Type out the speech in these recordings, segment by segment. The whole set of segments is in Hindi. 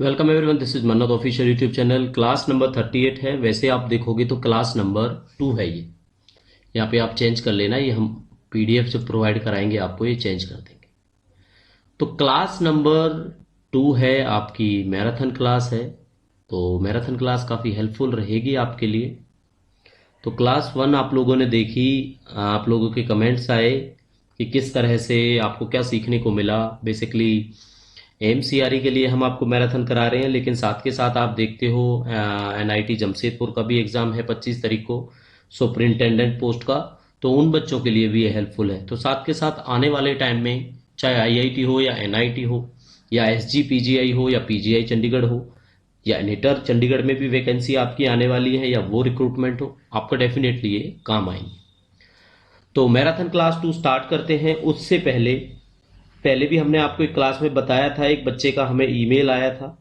वेलकम एवरीवन, दिस इज मन्नत official YouTube channel. Class number 38 है। वैसे आप देखोगे तो क्लास नंबर 2 है। ये यहाँ पे आप चेंज कर लेना, ये हम पीडीएफ जो प्रोवाइड कराएंगे आपको ये चेंज कर देंगे। तो क्लास नंबर 2 है, आपकी मैराथन क्लास है। तो मैराथन क्लास काफ़ी हेल्पफुल रहेगी आपके लिए। तो क्लास 1 आप लोगों ने देखी, आप लोगों के कमेंट्स आए कि किस तरह से आपको क्या सीखने को मिला। बेसिकली एमसीआरई के लिए हम आपको मैराथन करा रहे हैं, लेकिन साथ के साथ आप देखते हो एनआईटी जमशेदपुर का भी एग्ज़ाम है 25 तारीख को, सुपरिंटेंडेंट पोस्ट का। तो उन बच्चों के लिए भी ये हेल्पफुल है। तो साथ के साथ आने वाले टाइम में चाहे आईआईटी हो या एनआईटी हो या एसजीपीजीआई हो या पीजीआई चंडीगढ़ हो या निटर चंडीगढ़ में भी वैकेंसी आपकी आने वाली है, या वो रिक्रूटमेंट हो, आपका डेफिनेटली ये काम आएंगे। तो मैराथन क्लास 2 स्टार्ट करते हैं। उससे पहले पहले भी हमने आपको एक क्लास में बताया था, एक बच्चे का हमें ईमेल आया था।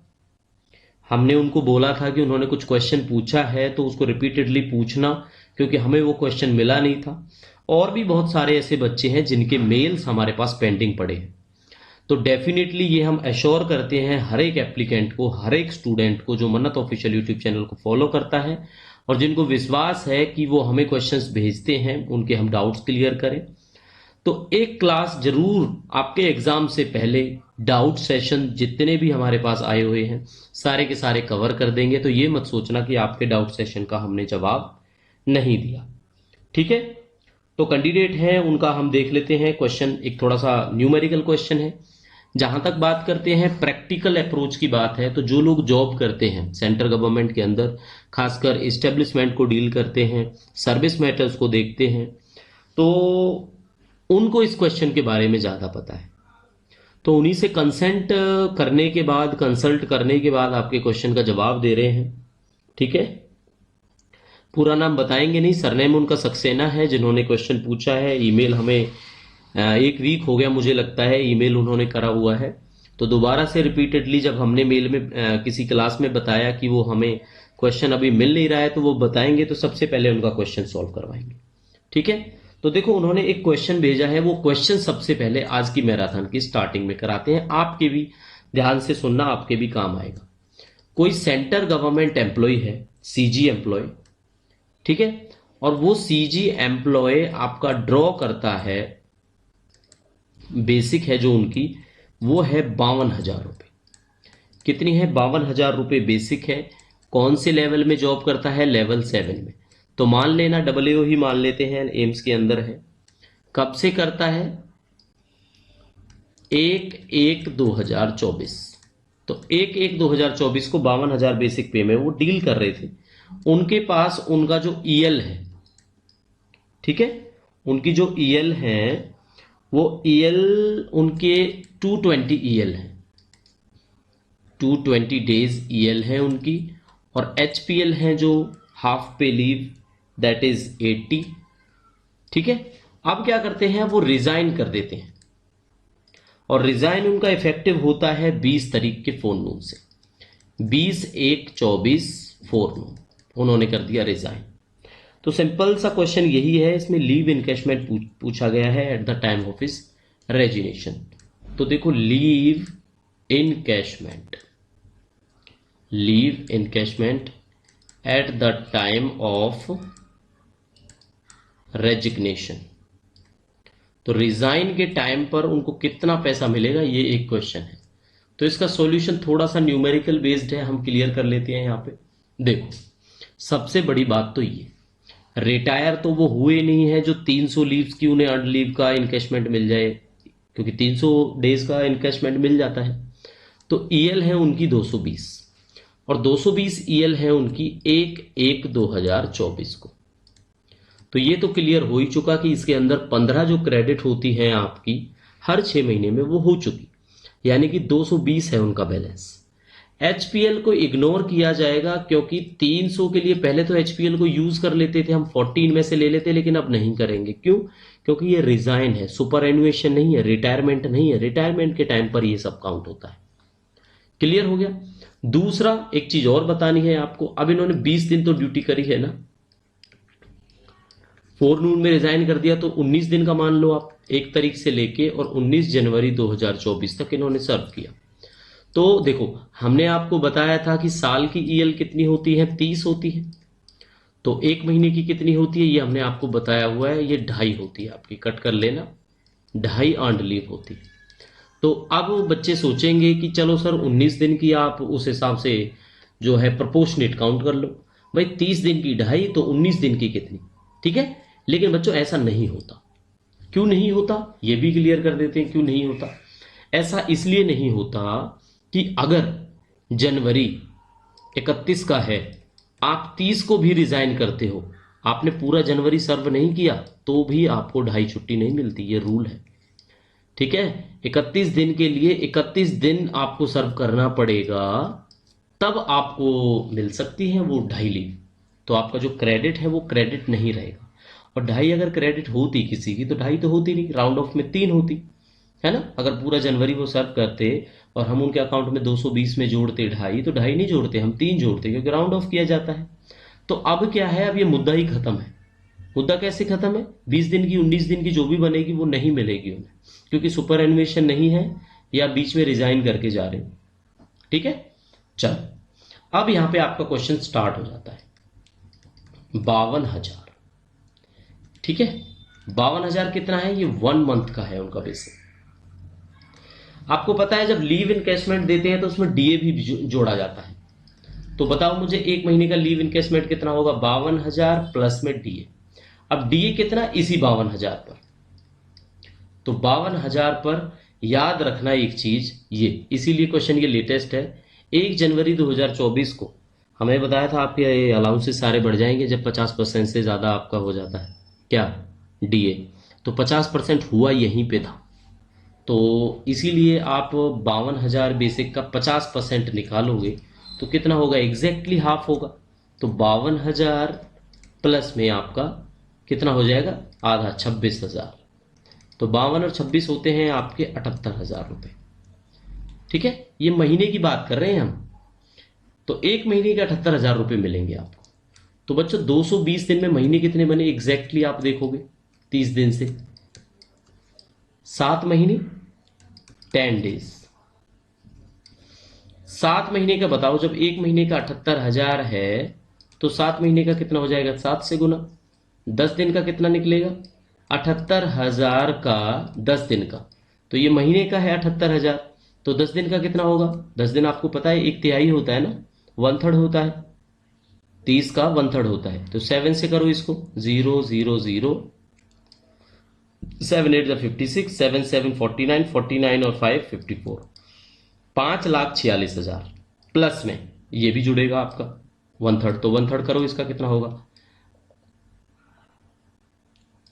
हमने उनको बोला था कि उन्होंने कुछ क्वेश्चन पूछा है तो उसको रिपीटेडली पूछना, क्योंकि हमें वो क्वेश्चन मिला नहीं था। और भी बहुत सारे ऐसे बच्चे हैं जिनके मेल्स हमारे पास पेंडिंग पड़े हैं। तो डेफिनेटली ये हम एश्योर करते हैं हर एक एप्लीकेंट को, हर एक स्टूडेंट को जो मन्नत ऑफिशियल यूट्यूब चैनल को फॉलो करता है और जिनको विश्वास है कि वो हमें क्वेश्चंस भेजते हैं, उनके हम डाउट्स क्लियर करें। तो एक क्लास जरूर आपके एग्जाम से पहले डाउट सेशन जितने भी हमारे पास आए हुए हैं सारे के सारे कवर कर देंगे। तो ये मत सोचना कि आपके डाउट सेशन का हमने जवाब नहीं दिया। ठीक है, तो कैंडिडेट हैं उनका हम देख लेते हैं। क्वेश्चन एक थोड़ा सा न्यूमेरिकल क्वेश्चन है। जहां तक बात करते हैं प्रैक्टिकल अप्रोच की बात है, तो जो लोग जॉब करते हैं सेंट्रल गवर्नमेंट के अंदर, खासकर इस्टेब्लिशमेंट को डील करते हैं, सर्विस मैटर्स को देखते हैं, तो उनको इस क्वेश्चन के बारे में ज़्यादा पता है। तो उन्हीं से कंसल्ट करने के बाद आपके क्वेश्चन का जवाब दे रहे हैं। ठीक है, पूरा नाम बताएंगे नहीं, सरनेम उनका सक्सेना है जिन्होंने क्वेश्चन पूछा है। ईमेल हमें 1 वीक हो गया मुझे लगता है ईमेल उन्होंने करा हुआ है। तो दोबारा से रिपीटेडली जब हमने मेल में किसी क्लास में बताया कि वो हमें क्वेश्चन अभी मिल नहीं रहा है तो वो बताएंगे, तो सबसे पहले उनका क्वेश्चन सॉल्व करवाएंगे। ठीक है, तो देखो उन्होंने एक क्वेश्चन भेजा है। वो क्वेश्चन सबसे पहले आज की मैराथन की स्टार्टिंग में कराते हैं। आपके भी ध्यान से सुनना, आपके भी काम आएगा। कोई सेंट्रल गवर्नमेंट एम्प्लॉय है, सीजी एम्प्लॉय, ठीक है, और वो सीजी एम्प्लॉय आपका ड्रॉ करता है, बेसिक है जो उनकी वो है 52,000 रुपये। कितनी है? 52,000 रुपये बेसिक है। कौन से लेवल में जॉब करता है? लेवल 7 में। तो मान लेना डब्ल्यू ही मान लेते हैं, एम्स के अंदर है। कब से करता है? 1/1/2024। तो 1/1/2024 को 52,000 बेसिक पे में वो डील कर रहे थे। उनके पास उनका जो ईएल है, ठीक है, उनकी जो ईएल है वो ईएल उनके 220 ईएल है, 220 डेज ईएल है उनकी। और एचपीएल है जो हाफ पे लीव, दैट इज 80। ठीक है, अब क्या करते हैं, वो रिजाइन कर देते हैं और रिजाइन उनका इफेक्टिव होता है 20 तारीख के फोरनून से। 20/1/24 फोरनून उन्होंने कर दिया रिजाइन। तो सिंपल सा क्वेश्चन यही है, इसमें लीव इनकैशमेंट पूछा गया है at the time of his resignation. तो देखो leave encashment at the time of resignation. तो रिजाइन के टाइम पर उनको कितना पैसा मिलेगा, ये एक क्वेश्चन है। तो इसका सॉल्यूशन थोड़ा सा न्यूमेरिकल बेस्ड है, हम क्लियर कर लेते हैं। यहाँ पे देखो सबसे बड़ी बात तो ये, रिटायर तो वो हुए नहीं है जो 300 लीव्स की उन्हें अर्न लीव का इनकैशमेंट मिल जाए, क्योंकि 300 डेज का इनकैशमेंट मिल जाता है। तो ईएल है उनकी 220 और 220 ईएल है उनकी 1/1/2024 को। तो ये तो क्लियर हो ही चुका कि इसके अंदर 15 जो क्रेडिट होती है आपकी हर 6 महीने में वो हो चुकी, यानी कि 220 है उनका बैलेंस। एचपीएल को इग्नोर किया जाएगा, क्योंकि 300 के लिए पहले तो एचपीएल को यूज कर लेते थे हम, 14 में से ले लेते, लेकिन अब नहीं करेंगे। क्यों? क्योंकि ये रिजाइन है, सुपर एनुएशन नहीं है, रिटायरमेंट नहीं है। रिटायरमेंट के टाइम पर ये सब काउंट होता है। क्लियर हो गया। दूसरा एक चीज और बतानी है आपको, अब इन्होंने 20 दिन तो ड्यूटी करी है ना, फोरनून में रिजाइन कर दिया, तो 19 दिन का मान लो आप, 1 तारीख से लेके और 19 जनवरी 2024 तक इन्होंने सर्व किया। तो देखो, हमने आपको बताया था कि साल की ईएल कितनी होती है, 30 होती है। तो एक महीने की कितनी होती है, ये हमने आपको बताया हुआ है, ये 2.5 होती है आपकी, कट कर लेना, 2.5 अर्नड लीव होती है। तो अब बच्चे सोचेंगे कि चलो सर 19 दिन की आप उस हिसाब से जो है प्रोपोर्शनेट काउंट कर लो। भाई 30 दिन की 2.5 तो 19 दिन की कितनी, ठीक है। लेकिन बच्चों ऐसा नहीं होता। क्यों नहीं होता, ये भी क्लियर कर देते हैं क्यों नहीं होता। ऐसा इसलिए नहीं होता कि अगर जनवरी 31 का है, आप 30 को भी रिजाइन करते हो, आपने पूरा जनवरी सर्व नहीं किया, तो भी आपको 2.5 छुट्टी नहीं मिलती, ये रूल है, ठीक है। 31 दिन के लिए 31 दिन आपको सर्व करना पड़ेगा, तब आपको मिल सकती है वो 2.5 लीव। तो आपका जो क्रेडिट है वो क्रेडिट नहीं रहेगा। और 2.5 अगर क्रेडिट होती किसी की, तो 2.5 तो होती नहीं, राउंड ऑफ में 3 होती है ना। अगर पूरा जनवरी वो सर्व करते और हम उनके अकाउंट में 220 में जोड़ते 2.5, तो 2.5 नहीं जोड़ते, हम 3 जोड़ते, क्योंकि राउंड ऑफ किया जाता है। तो अब क्या है, अब ये मुद्दा ही खत्म है। मुद्दा कैसे खत्म है, 20 दिन की 19 दिन की जो भी बनेगी वो नहीं मिलेगी उन्हें, क्योंकि सुपर एनिमेशन नहीं है या बीच में रिजाइन करके जा रहे हो, ठीक है। चलो अब यहां पे आपका क्वेश्चन स्टार्ट हो जाता है। 52,000, ठीक है। 52,000 कितना है, ये 1 मंथ का है उनका बेसिक। आपको पता है जब लीव इनकेशमेंट देते हैं तो उसमें डीए भी जोड़ा जाता है। तो बताओ मुझे एक महीने का लीव इनकेशमेंट कितना होगा, 52,000 प्लस में डीए। अब डीए कितना, इसी 52,000 पर। तो 52,000 पर याद रखना एक चीज, ये इसीलिए क्वेश्चन ये लेटेस्ट है। 1 जनवरी 2024 को हमें बताया था आपके अलाउंसेस सारे बढ़ जाएंगे जब 50% से ज्यादा आपका हो जाता है क्या, डीए। तो 50% हुआ यहीं पे था। तो इसीलिए आप 52,000 बेसिक का 50% निकालोगे तो कितना होगा, एग्जैक्टली हाफ होगा। तो 52,000 प्लस में आपका कितना हो जाएगा, आधा, 26,000। तो 52 और 26 होते हैं आपके 78,000 रुपये, ठीक है। ये महीने की बात कर रहे हैं हम। तो एक महीने के 78,000 रुपये मिलेंगे आपको। तो बच्चों 220 दिन में महीने कितने बने, एग्जैक्टली आप देखोगे 30 दिन से 7 महीने 10 डेज। 7 महीने का बताओ, जब एक महीने का 78,000 है तो 7 महीने का कितना हो जाएगा, 7 से गुना। 10 दिन का कितना निकलेगा, 78,000 का 10 दिन का, तो ये महीने का है 78,000। तो 10 दिन का कितना होगा, 10 दिन आपको पता है 1/3 होता है ना, 1/3 होता है, 30 का 1/3 होता है। तो 7 से करो इसको, 0 0 0, 7 8 56, 7 7 49, 49 और 5 54, 5,46,000 प्लस में ये भी जुड़ेगा आपका 1/3। तो 1/3 करो, इसका कितना होगा,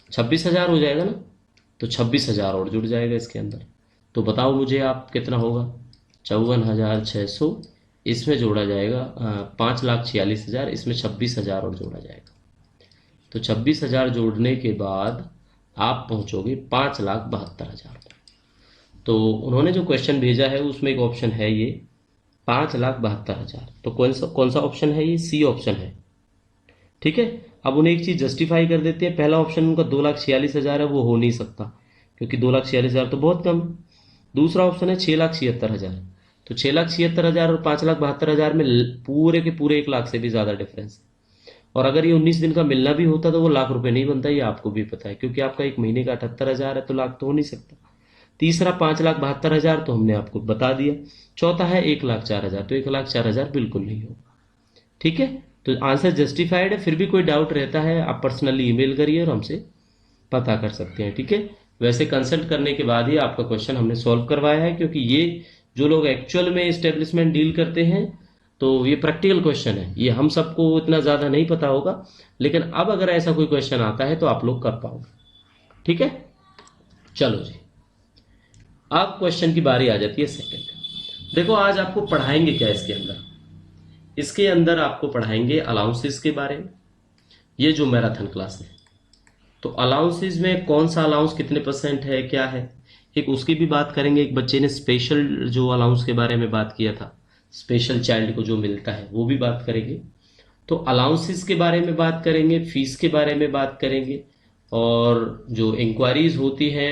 26,000 हो जाएगा ना। तो 26,000 और जुड़ जाएगा इसके अंदर। तो बताओ मुझे आप कितना होगा, 54,600, इसमें जोड़ा जाएगा 5,46,000, इसमें 26,000 और जोड़ा जाएगा। तो 26,000 जोड़ने के बाद आप पहुंचोगे 5,72,000। तो उन्होंने जो क्वेश्चन भेजा है उसमें एक ऑप्शन है ये 5,72,000। तो कौन सा ऑप्शन है, ये सी ऑप्शन है, ठीक है। अब उन्हें एक चीज जस्टिफाई कर देते हैं, पहला ऑप्शन उनका 2,46,000 है, वो हो नहीं सकता क्योंकि 2,46,000 तो बहुत कम है। दूसरा ऑप्शन है 6,76,000। तो 6,76,000 और 5,72,000 में पूरे के पूरे 1 लाख से भी ज्यादा डिफरेंस है। और अगर ये 19 दिन का मिलना भी होता तो वो लाख रुपए नहीं बनता, ये आपको भी पता है, क्योंकि आपका एक महीने का 78,000 है तो लाख तो हो नहीं सकता। तीसरा 5,72,000 तो हमने आपको बता दिया। चौथा है 1,04,000, तो 1,04,000 बिल्कुल नहीं होगा, ठीक है। तो आंसर जस्टिफाइड है। फिर भी कोई डाउट रहता है आप पर्सनली ईमेल करिए और हमसे पता कर सकते हैं, ठीक है। वैसे कंसल्ट करने के बाद ही आपका क्वेश्चन हमने सॉल्व करवाया है, क्योंकि ये जो लोग एक्चुअल में एस्टेब्लिशमेंट डील करते हैं तो ये प्रैक्टिकल क्वेश्चन है, ये हम सबको इतना ज़्यादा नहीं पता होगा, लेकिन अब अगर ऐसा कोई क्वेश्चन आता है तो आप लोग कर पाओगे, ठीक है। चलो जी, अब क्वेश्चन की बारी आ जाती है सेकंड। देखो आज आपको पढ़ाएंगे क्या इसके अंदर, इसके अंदर आपको पढ़ाएंगे अलाउंसेस के बारे में, ये जो मैराथन क्लास है। तो अलाउंसेस में कौन सा अलाउंस कितने % है, क्या है, एक उसकी भी बात करेंगे। एक बच्चे ने स्पेशल जो अलाउंस के बारे में बात किया था, स्पेशल चाइल्ड को जो मिलता है, वो भी बात करेंगे। तो अलाउंसेस के बारे में बात करेंगे, फीस के बारे में बात करेंगे, और जो इंक्वायरीज होती हैं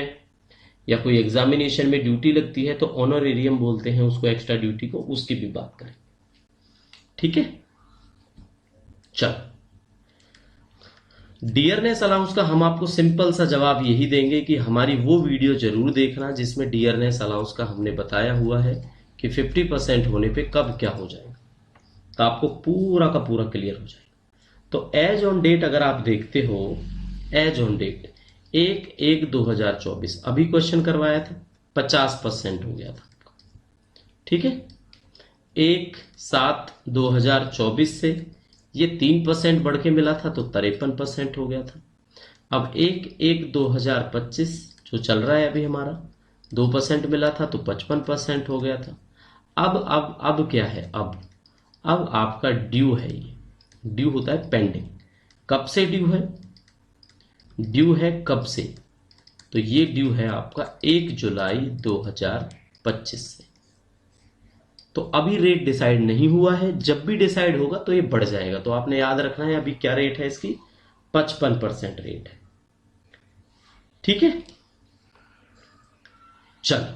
या कोई एग्जामिनेशन में ड्यूटी लगती है तो ऑनरेरियम बोलते हैं उसको, एक्स्ट्रा ड्यूटी को, उसकी भी बात करें। ठीक है, चल डियरनेस अलाउंस का हम आपको सिंपल सा जवाब यही देंगे कि हमारी वो वीडियो जरूर देखना जिसमें डियरनेस अलाउंस का हमने बताया हुआ है कि 50% होने पे कब क्या हो जाएगा, तो आपको पूरा का पूरा क्लियर हो जाएगा। तो एज ऑन डेट अगर आप देखते हो, एज ऑन डेट 1/1/2024 अभी क्वेश्चन करवाया था, 50% हो गया था। ठीक है, 1/7/2024 से ये 3% बढ़ के मिला था तो 53% हो गया था। अब 1/1/2025 जो चल रहा है अभी हमारा 2% मिला था तो 55% हो गया था। अब क्या है, अब आपका ड्यू है, ये ड्यू होता है पेंडिंग। कब से ड्यू है, ड्यू है कब से, तो ये ड्यू है आपका 1 जुलाई 2025 से। तो अभी रेट डिसाइड नहीं हुआ है, जब भी डिसाइड होगा तो ये बढ़ जाएगा। तो आपने याद रखना है अभी क्या रेट है इसकी, 55% रेट है। ठीक है, चल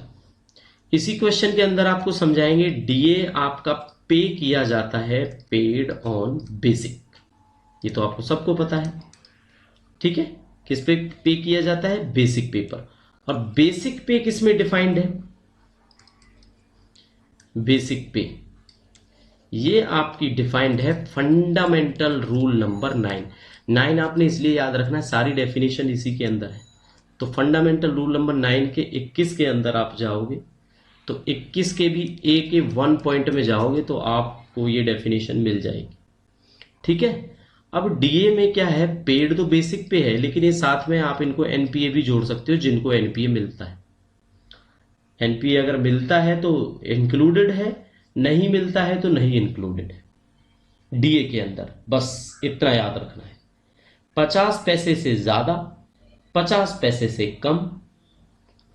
इसी क्वेश्चन के अंदर आपको समझाएंगे डीए आपका पे किया जाता है पेड ऑन बेसिक, ये तो आपको सबको पता है। ठीक है, किस पे किया जाता है, बेसिक पे पर। और बेसिक पे किस में डिफाइंड है, बेसिक पे ये आपकी डिफाइंड है फंडामेंटल रूल नंबर 9 आपने इसलिए याद रखना है, सारी डेफिनेशन इसी के अंदर है। तो फंडामेंटल रूल नंबर 9 के 21 के अंदर आप जाओगे तो 21 के भी ए के 1 पॉइंट में जाओगे तो आपको ये डेफिनेशन मिल जाएगी। ठीक है, अब डीए में क्या है, पेड तो बेसिक पे है लेकिन ये साथ में आप इनको एनपीए भी जोड़ सकते हो जिनको एनपीए मिलता है। एनपीए अगर मिलता है तो इंक्लूडेड है, नहीं मिलता है तो नहीं इंक्लूडेड है डीए के अंदर। बस इतना याद रखना है, 50 पैसे से ज्यादा, 50 पैसे से कम,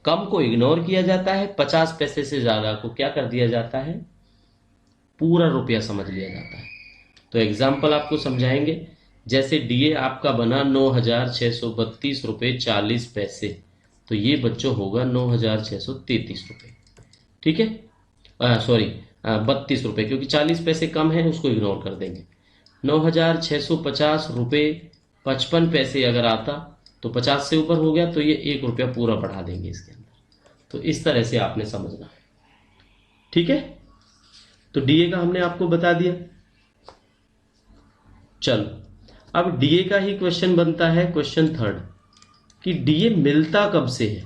कम को इग्नोर किया जाता है, 50 पैसे से ज्यादा को क्या कर दिया जाता है, पूरा रुपया समझ लिया जाता है। तो एग्जाम्पल आपको समझाएंगे, जैसे डीए आपका बना 9,632 रुपये 40 पैसे, तो ये बच्चों होगा 9,633 रुपये। ठीक है, सॉरी 32 रुपये, क्योंकि 40 पैसे कम है उसको इग्नोर कर देंगे। 9,650 रुपये 55 पैसे अगर आता तो 50 से ऊपर हो गया तो ये 1 रुपया पूरा बढ़ा देंगे इसके अंदर। तो इस तरह से आपने समझना है। ठीक है, तो डीए का हमने आपको बता दिया। चलो अब डीए का ही क्वेश्चन बनता है, क्वेश्चन थर्ड, कि डीए मिलता कब से है।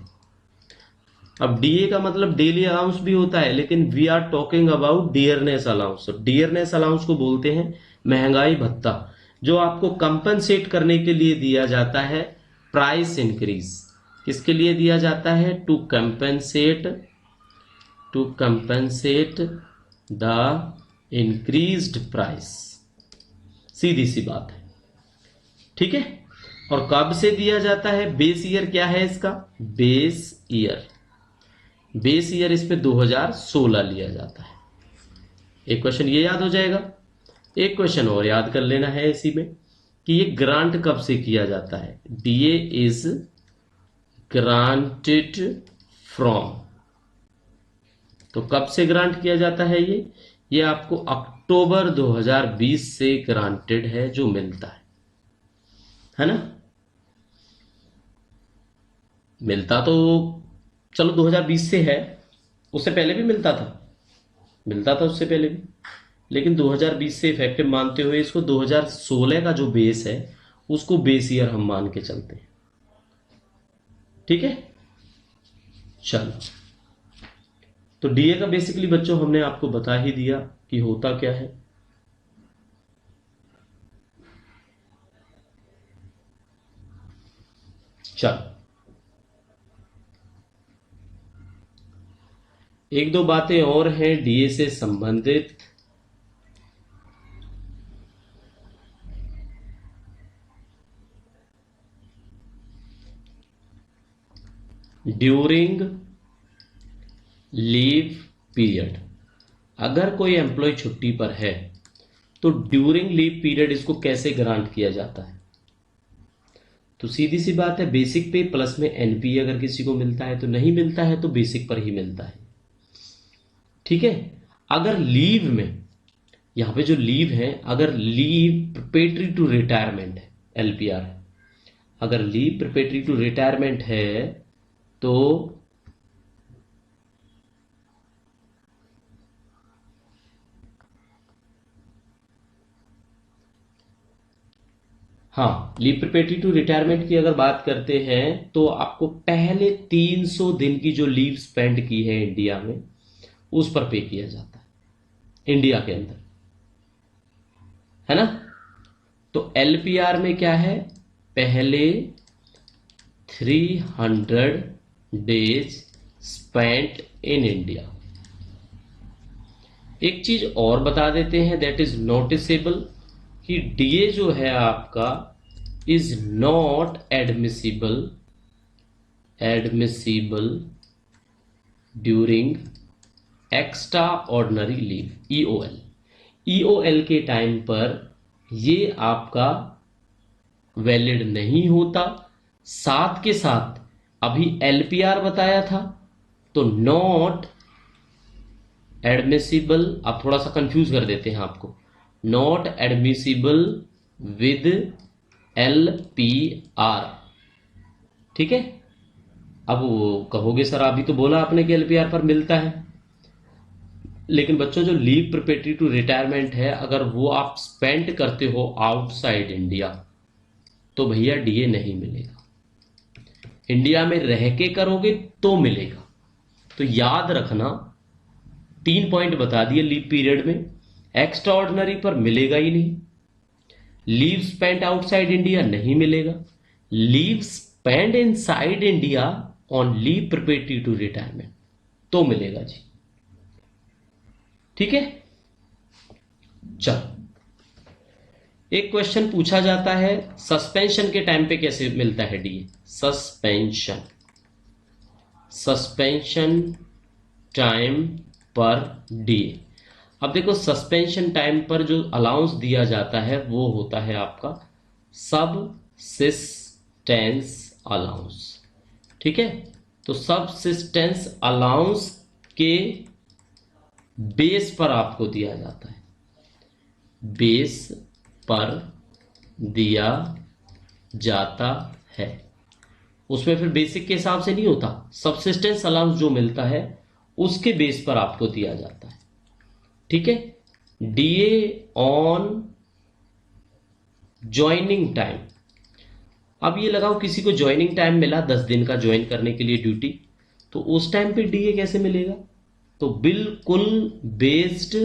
अब डीए का मतलब डेली अलाउंस भी होता है, लेकिन we are talking about dearness allowance. Dearness allowance को बोलते हैं महंगाई भत्ता, जो आपको कंपनसेट करने के लिए दिया जाता है प्राइस इंक्रीज। किसके लिए दिया जाता है, to compensate the increased price, सीधी सी बात है। ठीक है, और कब से दिया जाता है, बेस ईयर क्या है इसका, बेस ईयर इसमें 2016 लिया जाता है। एक क्वेश्चन ये याद हो जाएगा। एक क्वेश्चन और याद कर लेना है इसी में कि ये ग्रांट कब से किया जाता है, डीए इज ग्रांटेड फ्रॉम। तो कब से ग्रांट किया जाता है ये आपको अक्टूबर 2020 से ग्रांटेड है जो मिलता है ना। मिलता तो चलो 2020 से है, उससे पहले भी मिलता था उससे पहले भी, लेकिन 2020 से इफेक्टिव मानते हुए इसको 2016 का जो बेस है उसको बेस ईयर हम मान के चलते हैं। ठीक है, चलो तो डीए का बेसिकली बच्चों हमने आपको बता ही दिया कि होता क्या है। चलो एक दो बातें और हैं डीए से संबंधित। ड्यूरिंग लीव पीरियड, अगर कोई एम्प्लॉय छुट्टी पर है तो ड्यूरिंग लीव पीरियड इसको कैसे ग्रांट किया जाता है। तो सीधी सी बात है, बेसिक पे प्लस में एनपीए अगर किसी को मिलता है तो नहीं मिलता है तो बेसिक पर ही मिलता है। ठीक है। अगर लीव में, यहां पे जो लीव है, अगर लीव प्रिपेटरी टू रिटायरमेंट है, एलपीआर है, अगर लीव प्रिपेटरी टू रिटायरमेंट है तो हाँ, लीव प्रिपेटरी टू रिटायरमेंट की अगर बात करते हैं तो आपको पहले 300 दिन की जो लीव स्पेंड की है इंडिया में उस पर पे किया जाता है, इंडिया के अंदर, है ना। तो एलपीआर में क्या है, पहले 300 डेज स्पेंट इन इंडिया। एक चीज और बता देते हैं दैट इज नोटिसेबल, कि डीए जो है आपका is not admissible during extra ordinary leave, EOL. EOL के टाइम पर ये आपका वैलिड नहीं होता। साथ के साथ अभी एलपीआर बताया था, तो नॉट एडमिसिबल, आप थोड़ा सा कंफ्यूज कर देते हैं आपको, नॉट एडमिसिबल विद एलपीआर। ठीक है। अब वो कहोगे सर अभी तो बोला आपने कि एलपीआर पर मिलता है, लेकिन बच्चों जो लीव प्रिपेटरी टू रिटायरमेंट है अगर वो आप स्पेंड करते हो आउटसाइड इंडिया तो भैया डीए नहीं मिलेगा। इंडिया में रह के करोगे तो मिलेगा। तो याद रखना, 3 पॉइंट बता दिए लीव पीरियड में, एक्स्ट्रा ऑर्डिनरी पर मिलेगा ही नहीं, लीव स्पेंड आउटसाइड इंडिया नहीं मिलेगा, leave spend inside India on leave preparatory to retirement तो मिलेगा जी। ठीक है। चलो, एक क्वेश्चन पूछा जाता है, सस्पेंशन के टाइम पे कैसे मिलता है डीए। सस्पेंशन टाइम पर डीए। अब देखो, सस्पेंशन टाइम पर जो अलाउंस दिया जाता है वो होता है आपका सबसिस्टेंस अलाउंस। ठीक है। तो सबसिस्टेंस अलाउंस के बेस पर आपको दिया जाता है, बेस पर दिया जाता है। उसमें फिर बेसिक के हिसाब से नहीं होता, सबसिस्टेंस अलाउंस जो मिलता है उसके बेस पर आपको दिया जाता है। ठीक है। DA on joining time. अब ये लगाओ किसी को ज्वाइनिंग टाइम मिला 10 दिन का ज्वाइन करने के लिए ड्यूटी, तो उस टाइम पे डीए कैसे मिलेगा। तो बिल्कुल बेस्ड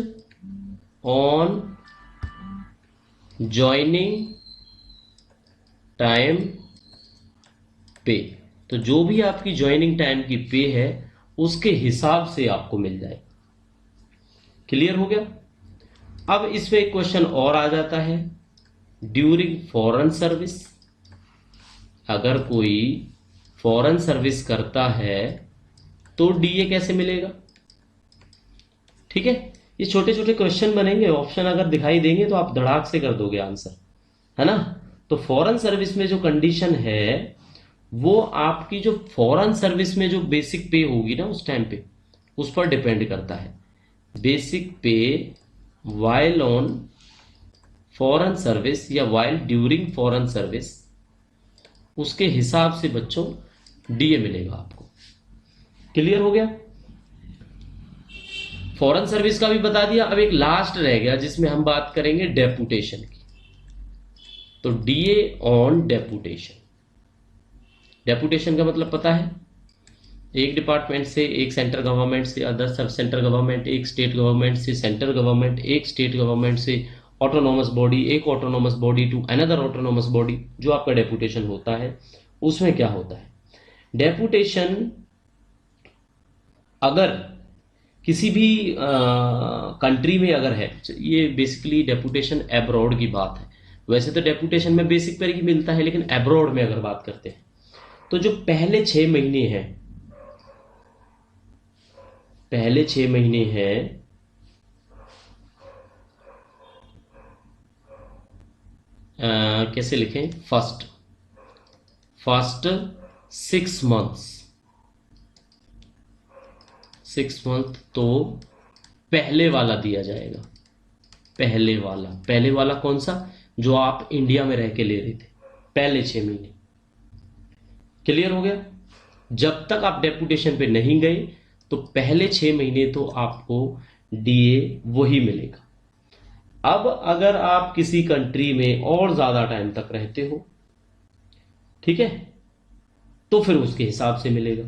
ऑन ज्वाइनिंग टाइम पे। तो जो भी आपकी ज्वाइनिंग टाइम की पे है उसके हिसाब से आपको मिल जाएगा। क्लियर हो गया। अब इसमें एक क्वेश्चन और आ जाता है, ड्यूरिंग फॉरेन सर्विस। अगर कोई फॉरेन सर्विस करता है तो डीए कैसे मिलेगा। ठीक है। ये छोटे छोटे क्वेश्चन बनेंगे, ऑप्शन अगर दिखाई देंगे तो आप धड़ाक से कर दोगे आंसर, है ना। तो फॉरेन सर्विस में जो कंडीशन है वो आपकी जो फॉरेन सर्विस में जो बेसिक पे होगी ना उस टाइम पे, उस पर डिपेंड करता है। बेसिक पे वाइल ऑन फॉरेन सर्विस या वाइल ड्यूरिंग फॉरेन सर्विस, उसके हिसाब से बच्चों डीए मिलेगा आपको। क्लियर हो गया। फॉरेन सर्विस का भी बता दिया। अब एक लास्ट रह गया जिसमें हम बात करेंगे डेपुटेशन की। तो डीए ऑन डेपुटेशन। डेपुटेशन का मतलब पता है, एक डिपार्टमेंट से, एक सेंट्रल गवर्नमेंट से, अदर सब सेंट्रल गवर्नमेंट, एक स्टेट गवर्नमेंट से सेंट्रल गवर्नमेंट, एक स्टेट गवर्नमेंट से ऑटोनोमस बॉडी, एक autonomous body to another autonomous body, जो आपका डेपुटेशन होता है। उसमें क्या होता है, डेपुटेशन अगर किसी भी कंट्री में अगर है, ये बेसिकली डेपुटेशन एब्रॉड की बात है। वैसे तो डेपुटेशन में बेसिक पर ही मिलता है, लेकिन एब्रॉड में अगर बात करते हैं तो जो पहले 6 महीने हैं, पहले 6 महीने हैं कैसे लिखें, फर्स्ट फर्स्ट 6 मंथ्स, 6 मंथ तो पहले वाला दिया जाएगा। पहले वाला कौन सा? जो आप इंडिया में रह के ले रहे थे, पहले 6 महीने। क्लियर हो गया? जब तक आप डेपुटेशन पे नहीं गए तो पहले 6 महीने तो आपको डीए वही मिलेगा। अब अगर आप किसी कंट्री में और ज्यादा टाइम तक रहते हो, ठीक है, तो फिर उसके हिसाब से मिलेगा।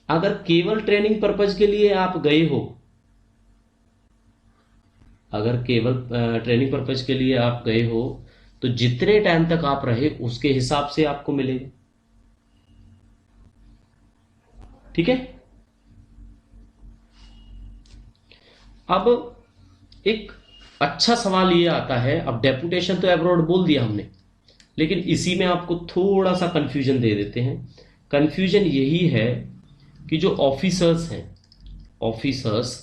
अगर केवल ट्रेनिंग पर्पज के लिए आप गए हो, अगर केवल ट्रेनिंग पर्पज के लिए आप गए हो तो जितने टाइम तक आप रहे उसके हिसाब से आपको मिलेगा। ठीक है। अब एक अच्छा सवाल ये आता है, अब डेपुटेशन तो अब्रॉड बोल दिया हमने, लेकिन इसी में आपको थोड़ा सा कंफ्यूजन दे देते हैं। कंफ्यूजन यही है कि जो ऑफिसर्स हैं, ऑफिसर्स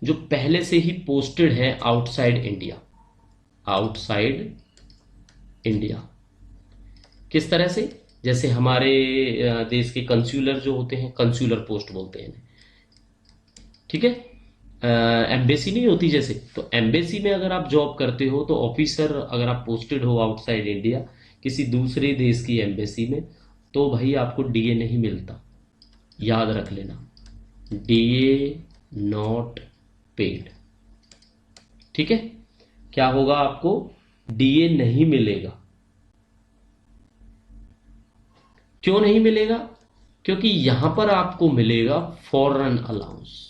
जो पहले से ही पोस्टेड हैं आउटसाइड इंडिया, आउटसाइड इंडिया, किस तरह से? जैसे हमारे देश के कंस्यूलर जो होते हैं, कंस्यूलर पोस्ट बोलते हैं, ठीक है, एम्बेसी नहीं होती जैसे, तो एम्बेसी में अगर आप जॉब करते हो तो ऑफिसर, अगर आप पोस्टेड हो आउटसाइड इंडिया किसी दूसरे देश की एम्बेसी में, तो भाई आपको डीए नहीं मिलता। याद रख लेना, डीए नॉट पेड। ठीक है, क्या होगा? आपको डीए नहीं मिलेगा। क्यों नहीं मिलेगा? क्योंकि यहां पर आपको मिलेगा फॉरेन अलाउंस।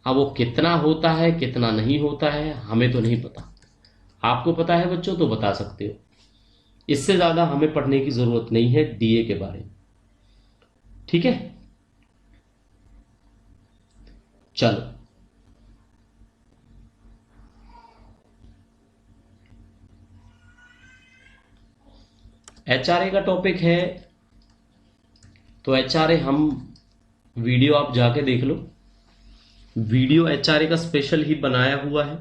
अब वो कितना होता है कितना नहीं होता है हमें तो नहीं पता, आपको पता है बच्चों तो बता सकते हो। इससे ज्यादा हमें पढ़ने की जरूरत नहीं है डीए के बारे में। ठीक है, चलो एचआरए का टॉपिक है, तो एचआरए हम वीडियो आप जाके देख लो, वीडियो एचआरए का स्पेशल ही बनाया हुआ है।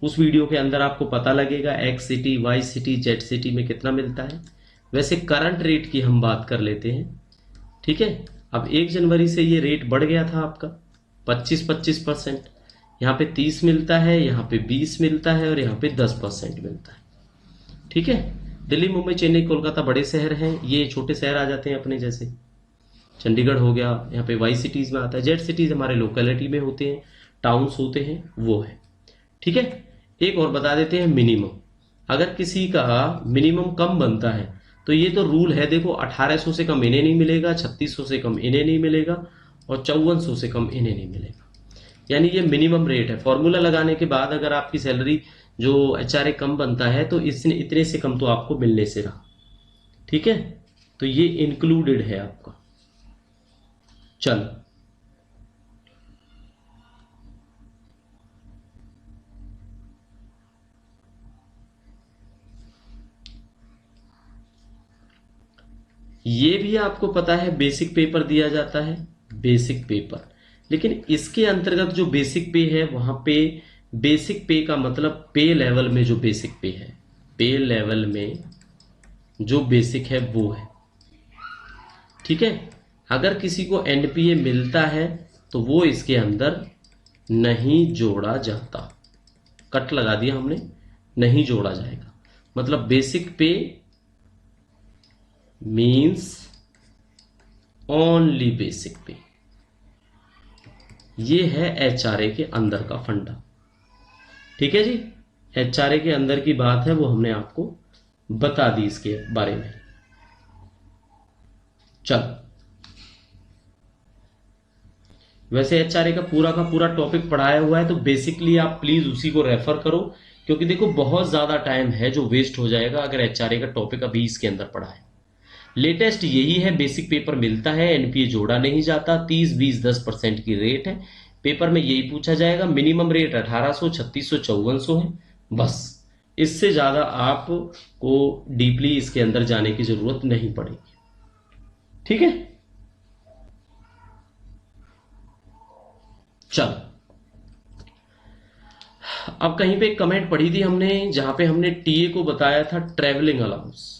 उस वीडियो के अंदर आपको पता लगेगा X city, Y city, Z city में कितना मिलता है। वैसे करंट रेट की हम बात कर लेते हैं। ठीक है, अब 1 जनवरी से ये रेट बढ़ गया था आपका 25%। यहाँ पे 30 मिलता है, यहाँ पे 20 मिलता है और यहाँ पे 10% मिलता है। ठीक है, दिल्ली, मुंबई, चेन्नई, कोलकाता बड़े शहर हैं, ये छोटे शहर आ जाते हैं अपने जैसे। चंडीगढ़ हो गया, यहाँ पे वाई सिटीज में आता है। जेड सिटीज हमारे लोकेलिटी में होते हैं, टाउन्स होते हैं, वो है। ठीक है, एक और बता देते हैं मिनिमम। अगर किसी का मिनिमम कम बनता है तो ये तो रूल है, देखो 1800 से कम इन्हें नहीं मिलेगा, 3600 से कम इन्हें नहीं मिलेगा और 5400 से कम इन्हें नहीं मिलेगा। यानी ये मिनिमम रेट है। फॉर्मूला लगाने के बाद अगर आपकी सैलरी जो एचआरए कम बनता है तो इसने इतने से कम तो आपको मिलने से रहा। ठीक है, तो ये इंक्लूडेड है आपका। चलो ये भी आपको पता है बेसिक पेपर दिया जाता है, बेसिक पेपर। लेकिन इसके अंतर्गत जो बेसिक पे है वहां पे बेसिक पे का मतलब पे लेवल में जो बेसिक पे है, पे लेवल में जो बेसिक है वो है। ठीक है, अगर किसी को एनपीए मिलता है तो वो इसके अंदर नहीं जोड़ा जाता। कट लगा दिया हमने, नहीं जोड़ा जाएगा। मतलब बेसिक पे मीन्स ओनली बेसिक पे। ये है एचआरए के अंदर का फंडा। ठीक है जी, एचआरए के अंदर की बात है, वो हमने आपको बता दी इसके बारे में। चल, वैसे एचआरए का पूरा टॉपिक पढ़ाया हुआ है, तो बेसिकली आप प्लीज उसी को रेफर करो, क्योंकि देखो बहुत ज्यादा टाइम है जो वेस्ट हो जाएगा अगर एचआरए का टॉपिक अभी इसके अंदर पढ़ा है। लेटेस्ट यही है, बेसिक पेपर मिलता है, एनपीए जोड़ा नहीं जाता, 30-20-10% की रेट है। पेपर में यही पूछा जाएगा, मिनिमम रेट 1800, 3600, 5400 है, बस। इससे ज्यादा आपको डीपली इसके अंदर जाने की जरूरत नहीं पड़ेगी। ठीक है, चलो अब कहीं पे एक कमेंट पढ़ी थी हमने जहां पे हमने टीए को बताया था ट्रेवलिंग अलाउंस।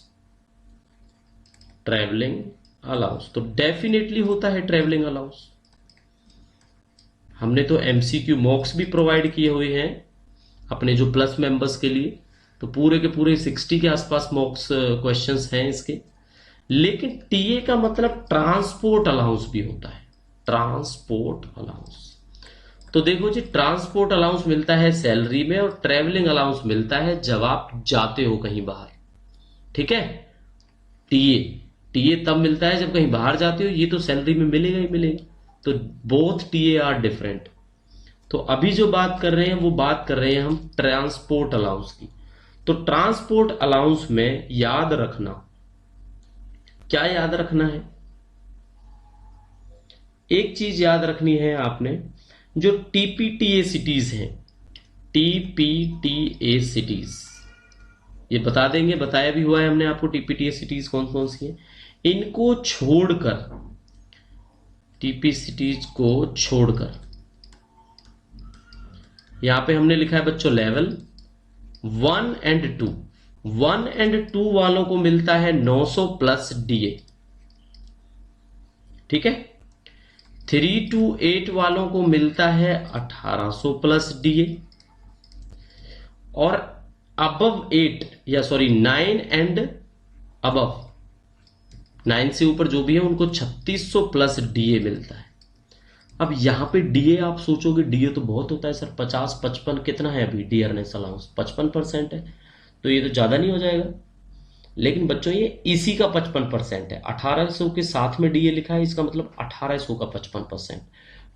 ट्रैवलिंग अलाउंस, तो डेफिनेटली होता है ट्रैवलिंग अलाउंस। हमने तो एमसीक्यू मॉक्स भी प्रोवाइड किए हुए हैं अपने जो प्लस मेंबर्स के लिए, तो पूरे के पूरे 60 के आसपास मॉक्स क्वेश्चंस हैं इसके। लेकिन टीए का मतलब ट्रांसपोर्ट अलाउंस भी होता है, ट्रांसपोर्ट अलाउंस। तो देखो जी, ट्रांसपोर्ट अलाउंस मिलता है सैलरी में और ट्रैवलिंग अलाउंस मिलता है जब आप जाते हो कहीं बाहर। ठीक है, टीए टीए तब मिलता है जब कहीं बाहर जाते हो, ये तो सैलरी में मिलेगा ही मिलेगा। तो बोथ टीए आर डिफरेंट। तो अभी जो बात कर रहे हैं वो बात कर रहे हैं हम ट्रांसपोर्ट अलाउंस की। तो ट्रांसपोर्ट अलाउंस में याद रखना, क्या याद रखना है, एक चीज याद रखनी है आपने, जो टीपीटीए सिटीज हैं, टीपीटीए सिटीज, ये बता देंगे, बताया भी हुआ है हमने आपको टीपीटीए सिटीज कौन कौन सी हैं। इनको छोड़कर, टीपी सिटीज को छोड़कर, यहां पे हमने लिखा है बच्चों लेवल 1 एंड 2। 1 एंड 2 वालों को मिलता है 900 प्लस डीए। ठीक है, 3 to 8 वालों को मिलता है 1800 प्लस डीए, और अबव 8 या सॉरी 9 एंड अबव, 9 से ऊपर जो भी है उनको 3600 प्लस डीए मिलता है। अब यहां पे डीए आप सोचोगे डीए तो बहुत होता है सर, 50-55 कितना है अभी डियरनेस अलाउंस, 55% है, तो ये तो ज्यादा नहीं हो जाएगा। लेकिन बच्चों ये इसी का 55% है। 1800 के साथ में डीए लिखा है, इसका मतलब 1800 का 55%।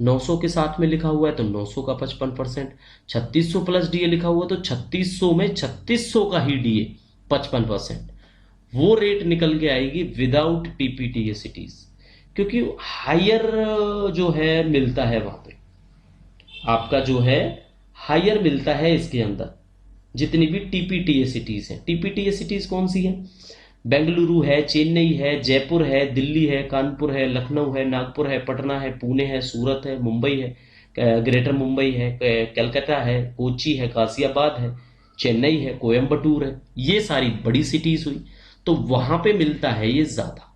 900 के साथ में लिखा हुआ है तो 900 का 55%। 3600 प्लस डीए लिखा हुआ तो 3600 में 3600 का ही डीए 55%। वो रेट निकल के आएगी विदाउट टीपीटीए सिटीज, क्योंकि हायर जो है मिलता है वहां पे, आपका जो है हायर मिलता है इसके अंदर जितनी भी टीपीटीए सिटीज हैं। टीपीटीए सिटीज कौन सी है, बेंगलुरु है, चेन्नई है, जयपुर है, दिल्ली है, कानपुर है, लखनऊ है, नागपुर है, पटना है, पुणे है, सूरत है, मुंबई है, ग्रेटर मुंबई है, कलकत्ता है, कोची है, गाजियाबाद है, चेन्नई है, कोयम्बटूर है, ये सारी बड़ी सिटीज हुई, तो वहां पे मिलता है ये ज्यादा।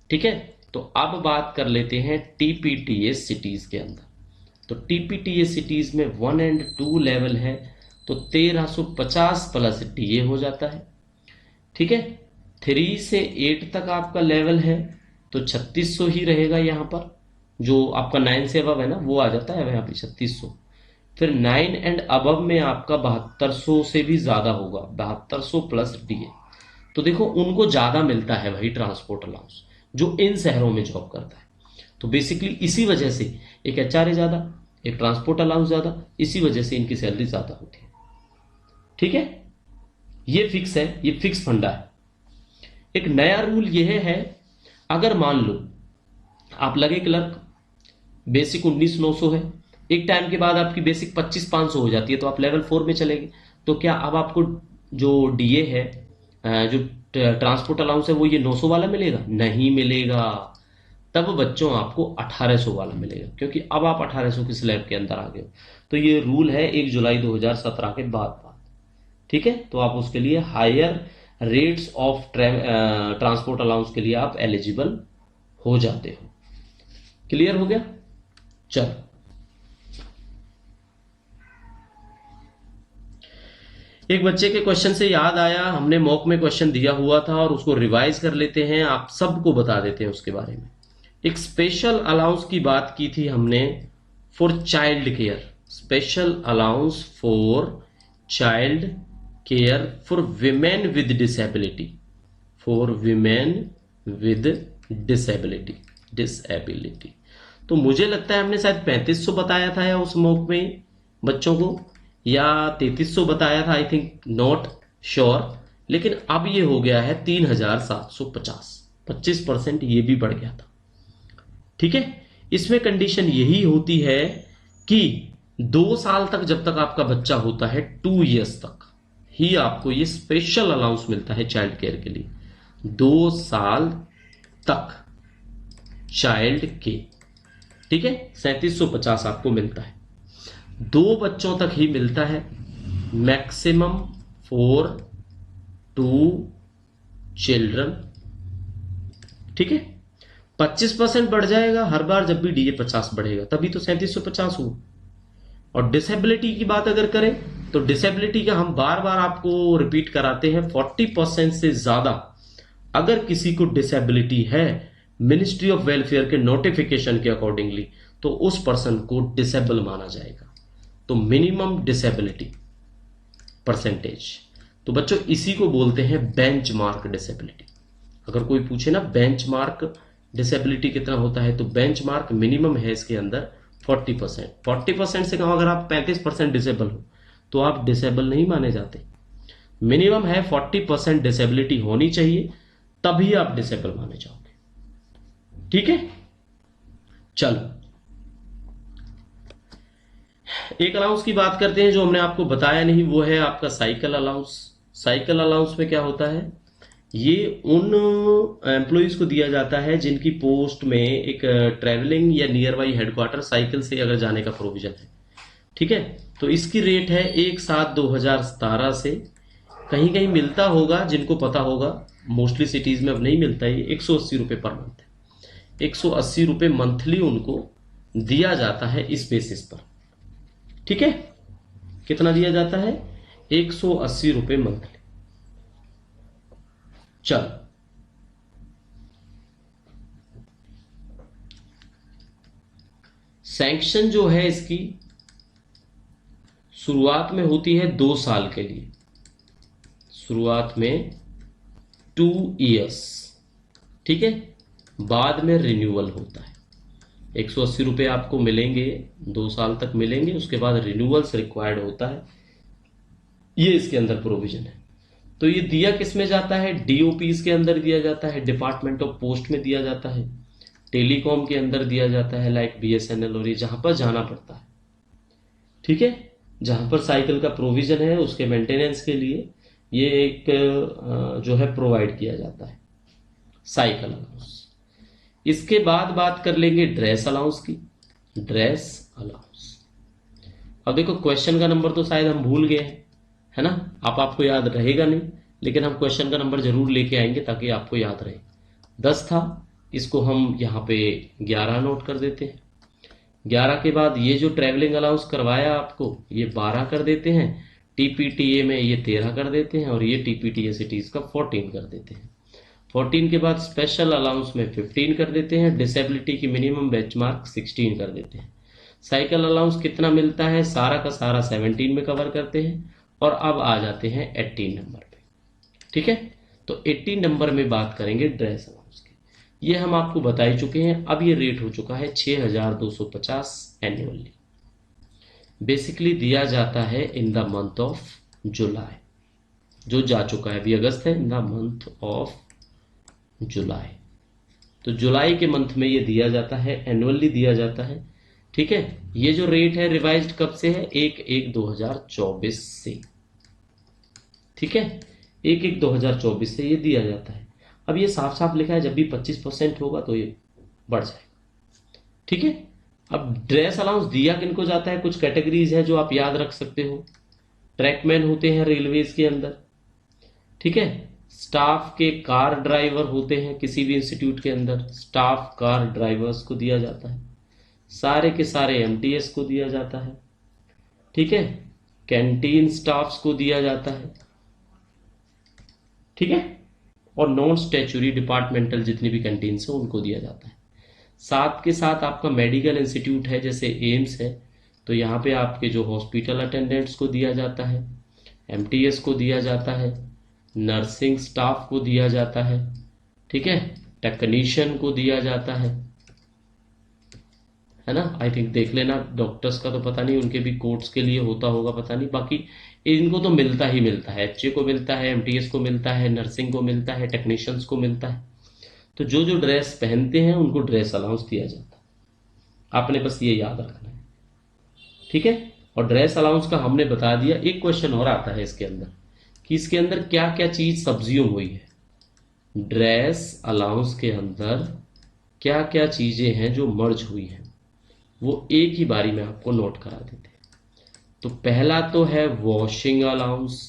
ठीक है, तो अब बात कर लेते हैं टीपीटीए सिटीज के अंदर। तो टीपीटीए सिटीज में 1 एंड 2 लेवल है तो 1350 प्लस डीए हो जाता है। ठीक है, 3 से 8 तक आपका लेवल है तो 3600 ही रहेगा यहाँ पर, जो आपका 9 से अबव है ना वो आ जाता है यहाँ पे 3600। फिर 9 एंड अबव में आपका 7200 से भी ज्यादा होगा, 7200 प्लस डीए। तो देखो उनको ज्यादा मिलता है वही ट्रांसपोर्ट अलाउंस जो इन शहरों में जॉब करता है। तो बेसिकली इसी वजह से एक एचआरए ज्यादा, एक ट्रांसपोर्ट अलाउंस ज्यादा, इसी वजह से इनकी सैलरी ज्यादा होती है। ठीक है, ये फिक्स है, ये फिक्स फंडा है। एक नया रूल यह है, अगर मान लो आप लगे क्लर्क, बेसिक 19,900 है, एक टाइम के बाद आपकी बेसिक 25,500 हो जाती है तो आप लेवल 4 में चलेंगे, तो क्या अब आपको जो डीए है, जो ट्रांसपोर्ट अलाउंस है, वो ये 900 वाला मिलेगा? नहीं मिलेगा। तब बच्चों आपको 1800 वाला मिलेगा, क्योंकि अब आप 1800 की स्लैब के अंदर आ गए हो। तो ये रूल है 1 जुलाई 2017 के बाद। ठीक है, तो आप उसके लिए higher rates of transport allowance के लिए आप एलिजिबल हो जाते हो। क्लियर हो गया? चलो, एक बच्चे के क्वेश्चन से याद आया, हमने मॉक में क्वेश्चन दिया हुआ था और उसको रिवाइज कर लेते हैं, आप सबको बता देते हैं उसके बारे में। एक स्पेशल अलाउंस की बात की थी हमने for child care, special allowance for child care for women with disability, for women with disability. तो मुझे लगता है हमने शायद 3500 बताया था या उस मॉक में बच्चों को, या 3300 बताया था, आई थिंक, नॉट श्योर। लेकिन अब ये हो गया है 3750, 25% ये भी बढ़ गया था। ठीक है, इसमें कंडीशन यही होती है कि 2 साल तक, जब तक आपका बच्चा होता है 2 इयर्स तक ही आपको ये स्पेशल अलाउंस मिलता है चाइल्ड केयर के लिए। 2 साल तक चाइल्ड के, ठीक है, 3750 आपको मिलता है। 2 बच्चों तक ही मिलता है, मैक्सिमम फॉर 2 चिल्ड्रन ठीक है, 25% बढ़ जाएगा हर बार जब भी DA 50 बढ़ेगा, तभी तो 3750 हुआ। और डिसेबिलिटी की बात अगर करें तो डिसेबिलिटी का हम बार बार आपको रिपीट कराते हैं, 40% से ज्यादा अगर किसी को डिसेबिलिटी है मिनिस्ट्री ऑफ वेलफेयर के नोटिफिकेशन के अकॉर्डिंगली, तो उस पर्सन को डिसेबल माना जाएगा। तो मिनिमम डिसेबिलिटी परसेंटेज, तो बच्चों इसी को बोलते हैं बेंचमार्क डिसेबिलिटी। अगर कोई पूछे ना बेंचमार्क डिसेबिलिटी कितना होता है, तो बेंचमार्क मिनिमम है इसके अंदर 40%। 40% से कम अगर आप 35% डिसेबल हो तो आप डिसेबल नहीं माने जाते। मिनिमम है 40% डिसेबिलिटी होनी चाहिए, तभी आप डिसेबल माने जाओगे। ठीक है, चलो एक अलाउंस की बात करते हैं जो हमने आपको बताया नहीं, वो है आपका साइकिल अलाउंस। साइकिल अलाउंस में क्या होता है, ये उन एम्प्लॉइज को दिया जाता है जिनकी पोस्ट में एक ट्रैवलिंग या नियर बाई हेडक्वार्टर साइकिल से अगर जाने का प्रोविजन है। ठीक है, तो इसकी रेट है 1/7/2017 से, कहीं कहीं मिलता होगा, जिनको पता होगा, मोस्टली सिटीज में अब नहीं मिलता, ये 180 रुपये पर मंथ है। 180 रुपये मंथली उनको दिया जाता है इस बेसिस पर। ठीक है, कितना दिया जाता है, 180 रुपये मंथली। चल सैंक्शन जो है इसकी शुरुआत में होती है 2 साल के लिए, शुरुआत में 2 इयर्स। ठीक है, बाद में रिन्यूअल होता है। 180 रुपये आपको मिलेंगे, 2 साल तक मिलेंगे, उसके बाद रिन्यूअल्स रिक्वायर्ड होता है। ये इसके अंदर प्रोविजन है। तो ये दिया किस में जाता है, DOPs के अंदर दिया जाता है, डिपार्टमेंट ऑफ पोस्ट में दिया जाता है, टेलीकॉम के अंदर दिया जाता है लाइक BSNL, और ये जहां पर जाना पड़ता है। ठीक है, जहां पर साइकिल का प्रोविजन है उसके मेंटेनेंस के लिए ये एक जो है प्रोवाइड किया जाता है साइकिल अलाउंस। इसके बाद बात कर लेंगे ड्रेस अलाउंस की। ड्रेस अलाउंस, अब देखो क्वेश्चन का नंबर तो शायद हम भूल गए हैं, है ना, आपको याद रहेगा नहीं, लेकिन हम क्वेश्चन का नंबर जरूर लेके आएंगे ताकि आपको याद रहे। 10 था, इसको हम यहाँ पे 11 नोट कर देते हैं। 11 के बाद ये जो ट्रैवलिंग अलाउंस करवाया आपको ये 12 कर देते हैं, TPTA में ये 13 कर देते हैं, और ये TPTA सिटीज का 14 कर देते हैं। 14 के बाद स्पेशल अलाउंस में 15 कर देते हैं, डिसेबिलिटी की मिनिमम बेंचमार्क 16 कर देते हैं। साइकिल अलाउंस कितना मिलता है, सारा का सारा 17 में कवर करते हैं, और अब आ जाते हैं 18 नंबर पे। ठीक है, तो 18 नंबर में बात करेंगे ड्रेस अलाउंस की। ये हम आपको बता ही चुके हैं। अब ये रेट हो चुका है 6250 एनुअली। बेसिकली दिया जाता है in the month of July, जो जा चुका है, अभी अगस्त है, in the month of July. तो जुलाई के मंथ में ये दिया जाता है, एनुअली दिया जाता है। ठीक है, ये जो रेट है रिवाइज्ड कब से है, 1/1/2024 से। ठीक है, 1/1/2024 से ये दिया जाता है। अब ये साफ साफ लिखा है जब भी 25% होगा तो ये बढ़ जाएगा। ठीक है, अब ड्रेस अलाउंस दिया किनको जाता है, कुछ कैटेगरीज है जो आप याद रख सकते हो। ट्रैकमैन होते हैं रेलवेज के अंदर। ठीक है, स्टाफ के कार ड्राइवर होते हैं किसी भी इंस्टीट्यूट के अंदर, स्टाफ कार ड्राइवर्स को दिया जाता है। सारे के सारे MTS को दिया जाता है। ठीक है, कैंटीन स्टाफ्स को दिया जाता है। ठीक है, और नॉन स्टैच्यूरी डिपार्टमेंटल जितनी भी कैंटीन है उनको दिया जाता है। साथ के साथ आपका मेडिकल इंस्टीट्यूट है जैसे एम्स है, तो यहाँ पे आपके जो हॉस्पिटल अटेंडेंट्स को दिया जाता है, MTS को दिया जाता है, नर्सिंग स्टाफ को दिया जाता है। ठीक है, टेक्नीशियन को दिया जाता है ना। आई थिंक देख लेना, डॉक्टर्स का तो पता नहीं, उनके भी कोर्ट्स के लिए होता होगा, पता नहीं, बाकी इनको तो मिलता ही मिलता है। HA को मिलता है, MTS को मिलता है, नर्सिंग को मिलता है, टेक्नीशियंस को मिलता है। तो जो जो ड्रेस पहनते हैं उनको ड्रेस अलाउंस दिया जाता है। आपने बस ये याद रखना है। ठीक है, और ड्रेस अलाउंस का हमने बता दिया। एक क्वेश्चन और आता है इसके अंदर कि इसके अंदर क्या क्या चीज सब्ज्यूम हुई है। ड्रेस अलाउंस के अंदर क्या क्या चीजें हैं जो मर्ज हुई हैं, वो एक ही बारी में आपको नोट करा देते हैं। तो पहला तो है वॉशिंग अलाउंस,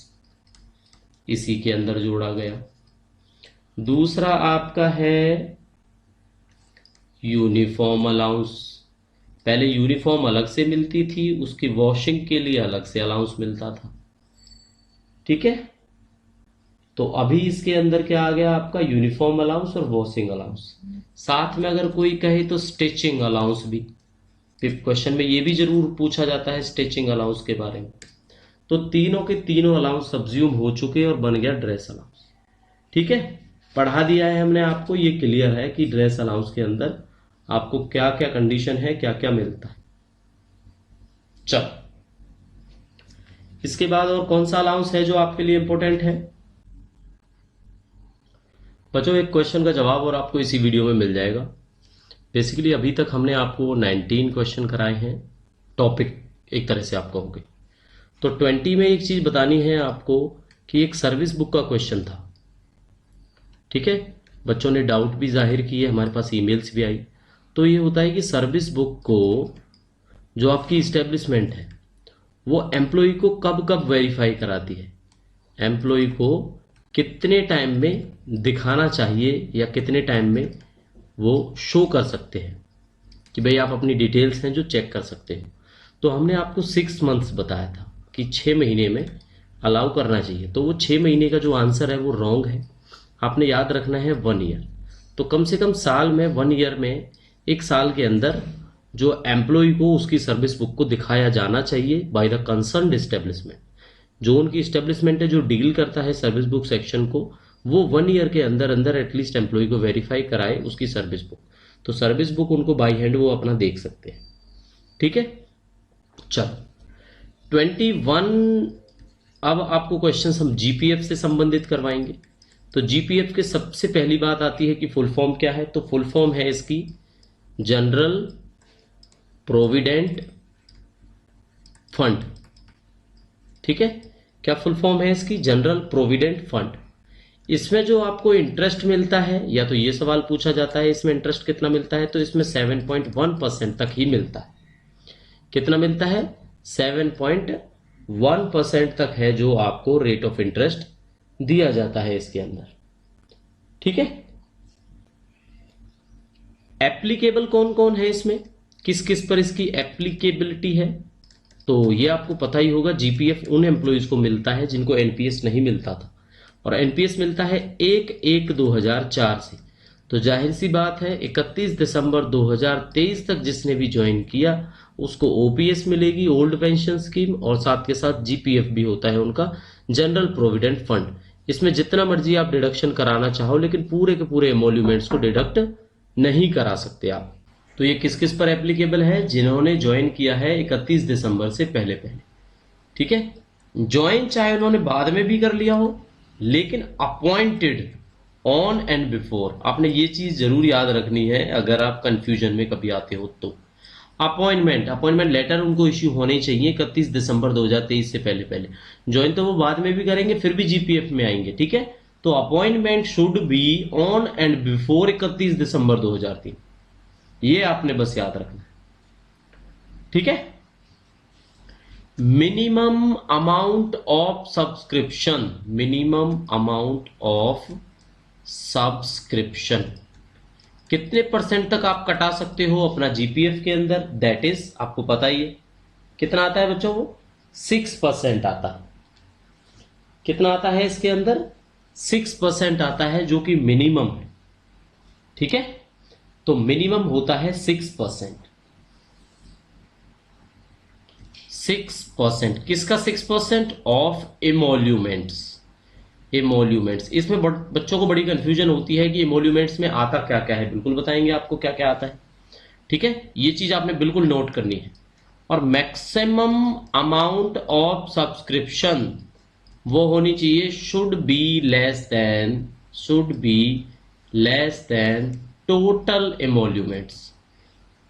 इसी के अंदर जोड़ा गया। दूसरा आपका है यूनिफॉर्म अलाउंस। पहले यूनिफॉर्म अलग से मिलती थी, उसकी वॉशिंग के लिए अलग से अलाउंस मिलता था। ठीक है, तो अभी इसके अंदर क्या आ गया आपका, यूनिफॉर्म अलाउंस और वॉशिंग अलाउंस। साथ में अगर कोई कहे तो स्टिचिंग अलाउंस भी, क्वेश्चन में ये भी जरूर पूछा जाता है स्टिचिंग अलाउंस के बारे में। तो तीनों के तीनों अलाउंस सब्ज्यूम हो चुके और बन गया ड्रेस अलाउंस। ठीक है, पढ़ा दिया है हमने आपको, ये क्लियर है कि ड्रेस अलाउंस के अंदर आपको क्या क्या कंडीशन है, क्या क्या मिलता है। चल, इसके बाद और कौन सा अलाउंस है जो आपके लिए इंपॉर्टेंट है बच्चों? एक क्वेश्चन का जवाब और आपको इसी वीडियो में मिल जाएगा। बेसिकली अभी तक हमने आपको 19 क्वेश्चन कराए हैं, टॉपिक एक तरह से आप कहोगे। तो 20 में एक चीज बतानी है आपको कि एक सर्विस बुक का क्वेश्चन था। ठीक है, बच्चों ने डाउट भी जाहिर किए, हमारे पास ईमेल्स भी आई। तो ये होता है कि सर्विस बुक को जो आपकी इस्टेब्लिशमेंट है वो एम्प्लॉय को कब कब वेरीफाई कराती है, एम्प्लॉय को कितने टाइम में दिखाना चाहिए या कितने टाइम में वो शो कर सकते हैं कि भाई आप अपनी डिटेल्स हैं जो चेक कर सकते हो। तो हमने आपको 6 मंथ्स बताया था कि 6 महीने में अलाउ करना चाहिए। तो वो 6 महीने का जो आंसर है वो रॉन्ग है, आपने याद रखना है 1 ईयर। तो कम से कम साल में 1 ईयर में, एक साल के अंदर जो एम्प्लॉय को उसकी सर्विस बुक को दिखाया जाना चाहिए बाय द कंसर्न्ड एस्टेब्लिशमेंट। जो उनकी एस्टेब्लिशमेंट है जो डील करता है सर्विस बुक सेक्शन को, वो 1 ईयर के अंदर अंदर एटलीस्ट एम्प्लॉय को वेरीफाई कराए उसकी सर्विस बुक। तो सर्विस बुक उनको बाई हैंड वो अपना देख सकते हैं। ठीक है, चलो 21 अब आपको क्वेश्चन हम जीपीएफ से संबंधित करवाएंगे। तो जीपीएफ के सबसे पहली बात आती है कि फुल फॉर्म क्या है। तो फुल फॉर्म है इसकी जनरल प्रोविडेंट फंड। ठीक है, क्या फुल फॉर्म है इसकी? General provident fund. इसमें जो आपको इंटरेस्ट मिलता है, या तो ये सवाल पूछा जाता है इसमें इंटरेस्ट कितना मिलता है, तो इसमें 7.1% तक ही मिलता है। कितना मिलता है? 7.1% तक है जो आपको रेट ऑफ इंटरेस्ट दिया जाता है इसके अंदर। ठीक है, एप्लीकेबल कौन कौन है इसमें, किस किस पर इसकी एप्लीकेबिलिटी है, तो ये आपको पता ही होगा। जीपीएफ उन एम्प्लॉइज को मिलता है जिनको एनपीएस नहीं मिलता था, और एनपीएस मिलता है 1/1/2004 से। तो जाहिर सी बात है 31 दिसंबर 2023 तक जिसने भी ज्वाइन किया उसको ओपीएस मिलेगी, ओल्ड पेंशन स्कीम, और साथ के साथ जीपीएफ भी होता है उनका, जनरल प्रोविडेंट फंड। इसमें जितना मर्जी आप डिडक्शन कराना चाहो, लेकिन पूरे के पूरे एमोल्यूमेंट्स को डिडक्ट नहीं करा सकते आप। तो ये किस किस पर एप्लीकेबल है? जिन्होंने ज्वाइन किया है 31 दिसंबर से पहले पहले। ठीक है, ज्वाइन चाहे उन्होंने बाद में भी कर लिया हो, लेकिन अपॉइंटेड ऑन एंड बिफोर। आपने ये चीज जरूर याद रखनी है अगर आप कंफ्यूजन में कभी आते हो तो। अपॉइंटमेंट लेटर उनको इश्यू होने चाहिए 31 दिसंबर 2023 से पहले पहले। ज्वाइन तो वो बाद में भी करेंगे, फिर भी जीपीएफ में आएंगे। ठीक है, तो appointment should be on and before 31 दिसंबर 2003। ये आपने बस याद रखना है। ठीक है, minimum amount of subscription, minimum amount of subscription कितने % तक आप कटा सकते हो अपना जीपीएफ के अंदर, दैट इज आपको पता ही है कितना आता है बच्चों, वो 6% आता है। कितना आता है इसके अंदर? 6% आता है, जो कि मिनिमम है। ठीक है, तो मिनिमम होता है 6%। 6% किसका? 6% ऑफ एमोल्यूमेंट्स। एमोल्यूमेंट्स, इसमें बच्चों को बड़ी कंफ्यूजन होती है कि एमोल्यूमेंट्स में आता क्या क्या है। बिल्कुल बताएंगे आपको क्या क्या आता है। ठीक है, ये चीज आपने बिल्कुल नोट करनी है। और मैक्सिमम अमाउंट ऑफ सब्सक्रिप्शन वो होनी चाहिए should be less than total emoluments.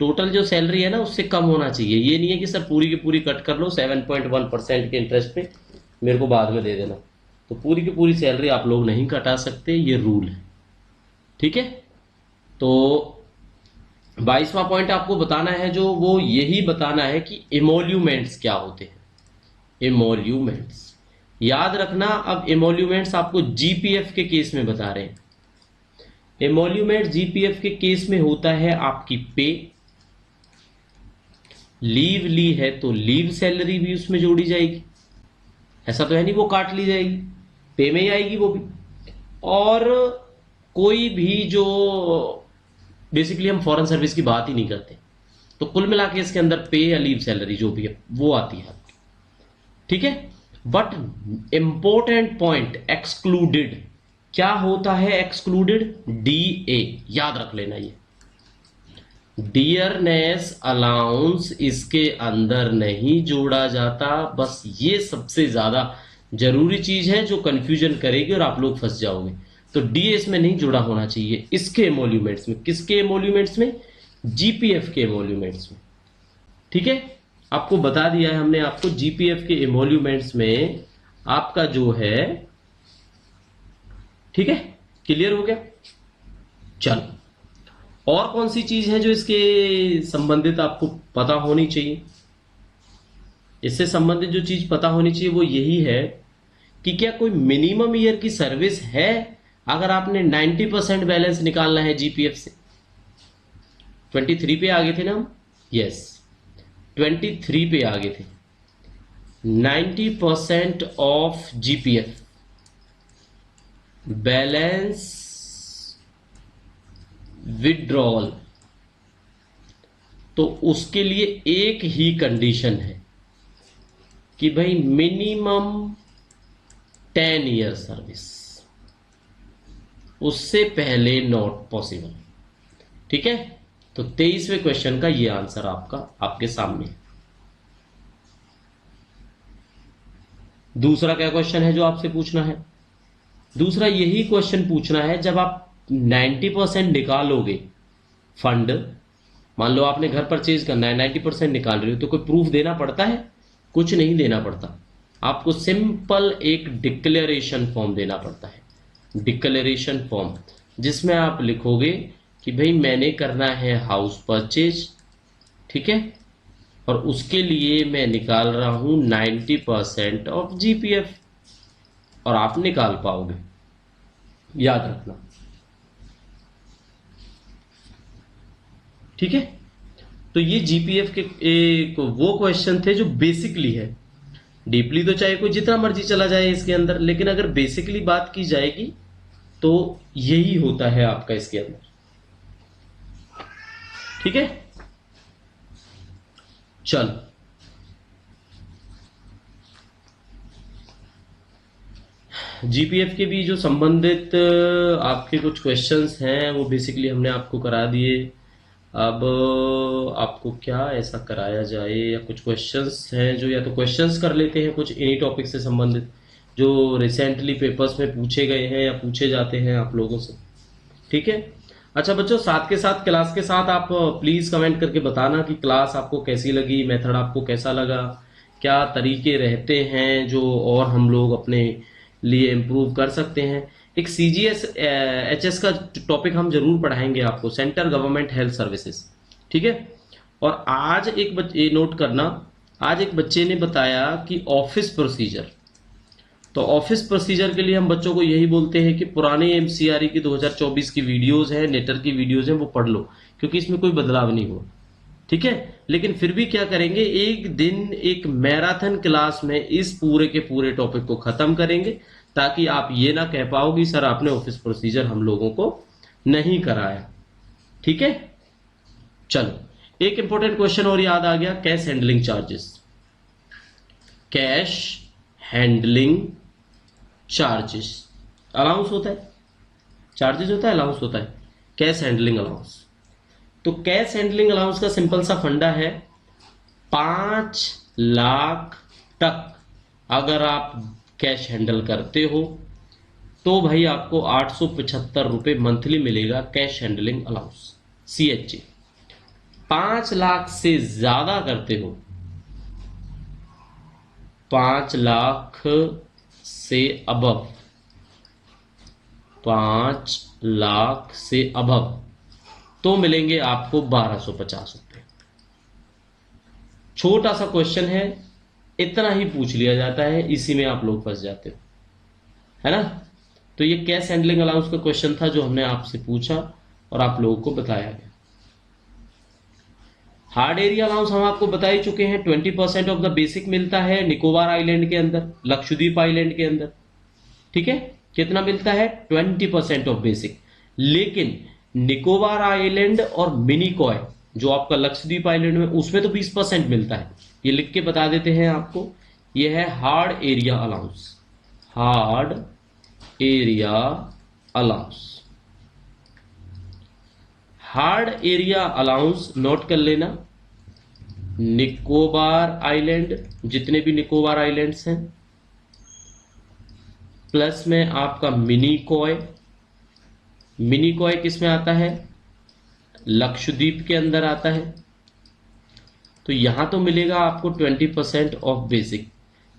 Total जो सैलरी है ना उससे कम होना चाहिए। ये नहीं है कि सर पूरी की पूरी कट कर लो 7.1% के इंटरेस्ट पे, मेरे को बाद में दे देना। तो पूरी की पूरी सैलरी आप लोग नहीं कटा सकते, ये रूल है। ठीक है, तो 22वां पॉइंट आपको बताना है जो, वो यही बताना है कि एमोल्यूमेंट्स क्या होते हैं। एमोल्यूमेंट्स याद रखना। अब एमोल्यूमेंट्स आपको जीपीएफ के केस में बता रहे हैं। एमोल्यूमेंट जीपीएफ के केस में होता है आपकी पे, लीव ली है तो लीव सैलरी भी उसमें जोड़ी जाएगी, ऐसा तो है नहीं वो काट ली जाएगी, पे में ही आएगी वो भी। और कोई भी जो बेसिकली हम फॉरेन सर्विस की बात ही नहीं करते, तो कुल मिला के इसके अंदर पे या लीव सैलरी जो भी है वो आती है आपकी, ठीक है। बट इंपॉर्टेंट पॉइंट, एक्सक्लूडेड, क्या होता है एक्सक्लूडेड? डीए, याद रख लेना ये, डियरनेस अलाउंस इसके अंदर नहीं जोड़ा जाता। बस ये सबसे ज्यादा जरूरी चीज है जो कंफ्यूजन करेगी और आप लोग फंस जाओगे। तो डी इसमें नहीं जुड़ा होना चाहिए इसके एमोल्यूमेंट्स में। किसके एमोल्यूमेंट्स में? जीपीएफ के एमोल्यूमेंट्स में, ठीक है। आपको बता दिया है हमने आपको, जीपीएफ के एमोल्यूमेंट्स में आपका जो है, ठीक है, क्लियर हो गया। चलो, और कौन सी चीज है जो इसके संबंधित आपको पता होनी चाहिए? इससे संबंधित जो चीज पता होनी चाहिए वो यही है कि क्या कोई मिनिमम ईयर की सर्विस है अगर आपने 90% बैलेंस निकालना है जीपीएफ से। 23 पे आ गए थे ना हम, यस 23 पे आ गए थे। 90% ऑफ जीपीएफ बैलेंस विड्रॉल, तो उसके लिए एक ही कंडीशन है कि भाई मिनिमम 10 ईयर सर्विस, उससे पहले नॉट पॉसिबल, ठीक है। तो 23वें क्वेश्चन का ये आंसर आपका आपके सामने। दूसरा क्या क्वेश्चन है जो आपसे पूछना है? दूसरा यही क्वेश्चन पूछना है, जब आप 90% निकालोगे फंड, मान लो आपने घर परचेज करना है, 90% निकाल रहे हो, तो कोई प्रूफ देना पड़ता है? कुछ नहीं देना पड़ता। आपको सिंपल एक डिक्लेरेशन फॉर्म देना पड़ता है, डिक्लेरेशन फॉर्म, जिसमें आप लिखोगे कि भाई मैंने करना है हाउस परचेज, ठीक है, और उसके लिए मैं निकाल रहा हूं 90% ऑफ जीपीएफ, और आप निकाल पाओगे, याद रखना, ठीक है। तो ये जीपीएफ के एक वो क्वेश्चन थे जो बेसिकली है। डीपली तो चाहे कोई जितना मर्जी चला जाए इसके अंदर, लेकिन अगर बेसिकली बात की जाएगी तो यही होता है आपका इसके अंदर, ठीक है। चल, जीपीएफ के भी जो संबंधित आपके कुछ क्वेश्चंस हैं वो बेसिकली हमने आपको करा दिए। अब आपको क्या ऐसा कराया जाए, या कुछ क्वेश्चंस हैं जो, या तो क्वेश्चंस कर लेते हैं कुछ इन्हीं टॉपिक से संबंधित जो रिसेंटली पेपर्स में पूछे गए हैं या पूछे जाते हैं आप लोगों से, ठीक है। अच्छा बच्चों, साथ के साथ क्लास के साथ आप प्लीज कमेंट करके बताना कि क्लास आपको कैसी लगी, मेथड आपको कैसा लगा, क्या तरीके रहते हैं जो और हम लोग अपने लिए इम्प्रूव कर सकते हैं। एक सीजीएस एचएस का टॉपिक हम जरूर पढ़ाएंगे आपको, सेंट्रल गवर्नमेंट हेल्थ सर्विसेज, ठीक है। और आज एक बच्चे नोट करना, आज एक बच्चे ने बताया कि ऑफिस प्रोसीजर, तो ऑफिस प्रोसीजर के लिए हम बच्चों को यही बोलते हैं कि पुराने एमसीआरई की 2024 की वीडियोस है, नेटर की वीडियोस हैं, वो पढ़ लो, क्योंकि इसमें कोई बदलाव नहीं हुआ, ठीक है। लेकिन फिर भी क्या करेंगे, एक दिन एक मैराथन क्लास में इस पूरे के पूरे टॉपिक को खत्म करेंगे, ताकि आप ये ना कह पाओ कि सर आपने ऑफिस प्रोसीजर हम लोगों को नहीं कराया, ठीक है। चलो, एक इंपॉर्टेंट क्वेश्चन और याद आ गया, cash handling charges, cash handling charges, allowance होता है, चार्जेस होता है, अलाउंस होता है, कैश हैंडलिंग अलाउंस। तो कैश हैंडलिंग अलाउंस का सिंपल सा फंडा है, 5 लाख तक अगर आप कैश हैंडल करते हो तो भाई आपको 875 रुपए मंथली मिलेगा cash handling allowance, CHA। 5 lakh से ज्यादा करते हो, 5 लाख से अबव, 5 लाख से अबव तो मिलेंगे आपको 1250 रुपए। छोटा सा क्वेश्चन है, इतना ही पूछ लिया जाता है, इसी में आप लोग फंस जाते हो, है ना। तो ये कैश हैंडलिंग अलाउंस का क्वेश्चन था जो हमने आपसे पूछा और आप लोगों को बताया गया। हार्ड एरिया अलाउंस हम आपको बता ही चुके हैं, 20% ऑफ द बेसिक मिलता है निकोबार आइलैंड के अंदर, लक्षद्वीप आइलैंड के अंदर। ठीक है, कितना मिलता है? 20% ऑफ बेसिक। लेकिन निकोबार आइलैंड और मिनिकॉय जो आपका लक्षद्वीप आइलैंड में, उसमें तो 20% मिलता है। ये लिख के बता देते हैं आपको, ये है hard area allowance. Hard area allowance, hard area allowance note कर लेना। निकोबार आइलैंड, जितने भी निकोबार आइलैंड्स हैं, प्लस में आपका मिनिकॉय। मिनिकॉय किस में आता है? लक्षद्वीप के अंदर आता है। तो यहां तो मिलेगा आपको 20% ऑफ बेसिक।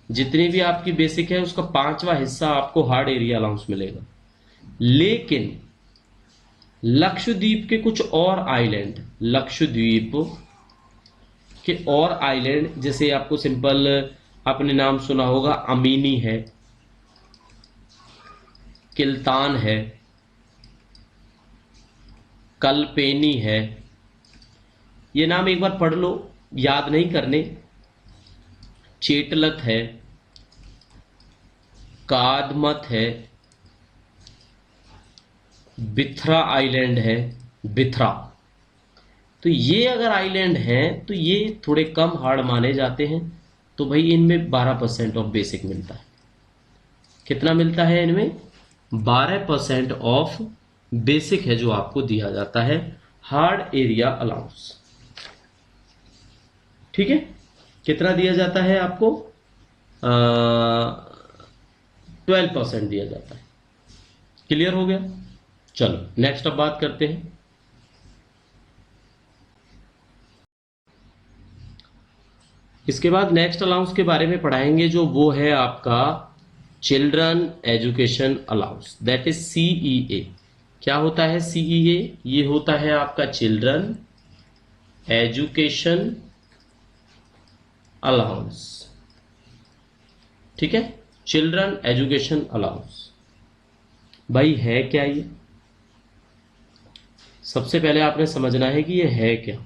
जितनी भी आपकी बेसिक है उसका 5वां हिस्सा आपको हार्ड एरिया अलाउंस मिलेगा। लेकिन लक्षद्वीप के कुछ और आइलैंड, लक्षद्वीप के और आइलैंड, जैसे आपको सिंपल आपने नाम सुना होगा, अमीनी है, किल्तान है, कल्पेनी है। ये नाम एक बार पढ़ लो, याद नहीं करने। चेटलत है, कादमत है, बिथरा आइलैंड है, बिथरा। तो ये अगर आइलैंड हैं तो ये थोड़े कम हार्ड माने जाते हैं। तो भाई इनमें 12% ऑफ बेसिक मिलता है। कितना मिलता है इनमें? 12% ऑफ बेसिक है जो आपको दिया जाता है हार्ड एरिया अलाउंस। ठीक है, कितना दिया जाता है आपको? 12% दिया जाता है। क्लियर हो गया? चलो नेक्स्ट अब बात करते हैं। इसके बाद नेक्स्ट अलाउंस के बारे में पढ़ाएंगे, जो वो है आपका children education allowance, that is CEA। क्या होता है CEA? ये होता है आपका चिल्ड्रन एजुकेशन अलाउंस। ठीक है, चिल्ड्रन एजुकेशन अलाउंस भाई है क्या ये? सबसे पहले आपने समझना है कि ये है क्या।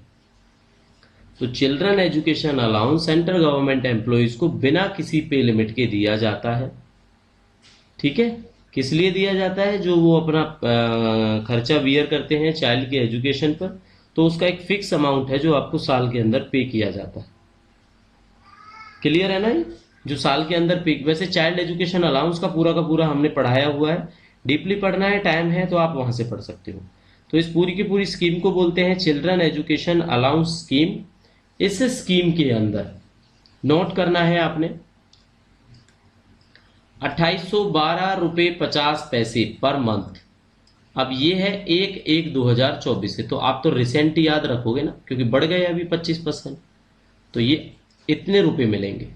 तो children education allowance central government employees को बिना किसी पे लिमिट के दिया जाता है। ठीक है, किस लिए दिया जाता है? जो वो अपना खर्चा बियर करते हैं चाइल्ड के एजुकेशन पर, तो उसका एक फिक्स अमाउंट है जो आपको साल के अंदर पे किया जाता है। क्लियर है ना? ये जो साल के अंदर पे, वैसे चाइल्ड एजुकेशन अलाउंस का पूरा हमने पढ़ाया हुआ है। डीपली पढ़ना है, टाइम है तो आप वहां से पढ़ सकते हो। तो इस पूरी की पूरी स्कीम को बोलते हैं चिल्ड्रन एजुकेशन अलाउंस स्कीम। इस स्कीम के अंदर नोट करना है आपने 2812 रुपये 50 पैसे पर मंथ। अब ये है 1/1/2024 से, तो आप तो रिसेंट याद रखोगे ना, क्योंकि बढ़ गए अभी 25%। तो ये इतने रुपए मिलेंगे।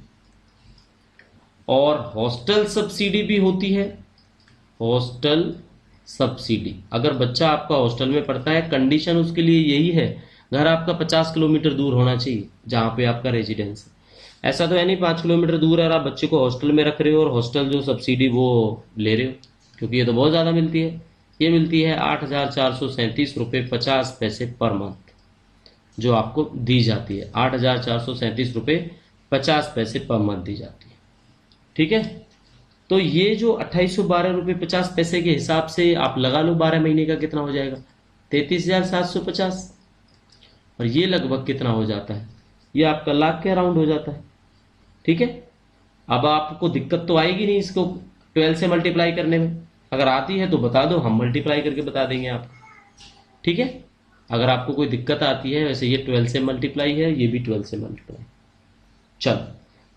और हॉस्टल सब्सिडी भी होती है। हॉस्टल सब्सिडी, अगर बच्चा आपका हॉस्टल में पढ़ता है, कंडीशन उसके लिए यही है, घर आपका 50 किलोमीटर दूर होना चाहिए जहां पे आपका रेजिडेंस है। ऐसा तो है नहीं 5 किलोमीटर दूर है और आप बच्चे को हॉस्टल में रख रहे हो और हॉस्टल जो सब्सिडी वो ले रहे हो, क्योंकि ये तो बहुत ज़्यादा मिलती है। ये मिलती है 8,437 रुपये 50 पैसे पर मंथ, जो आपको दी जाती है। 8,437 रुपये 50 पैसे पर मंथ दी जाती है। ठीक है, तो ये जो 2812 रुपये 50 पैसे के हिसाब से आप लगा लो 12 महीने का कितना हो जाएगा? 33,750। और ये लगभग कितना हो जाता है? ये आपका लाख के अराउंड हो जाता है। ठीक है, अब आपको दिक्कत तो आएगी नहीं इसको 12 से मल्टीप्लाई करने में। अगर आती है तो बता दो, हम मल्टीप्लाई करके बता देंगे आपको। ठीक है, अगर आपको कोई दिक्कत आती है, वैसे ये 12 से मल्टीप्लाई है, ये भी 12 से मल्टीप्लाई। चलो,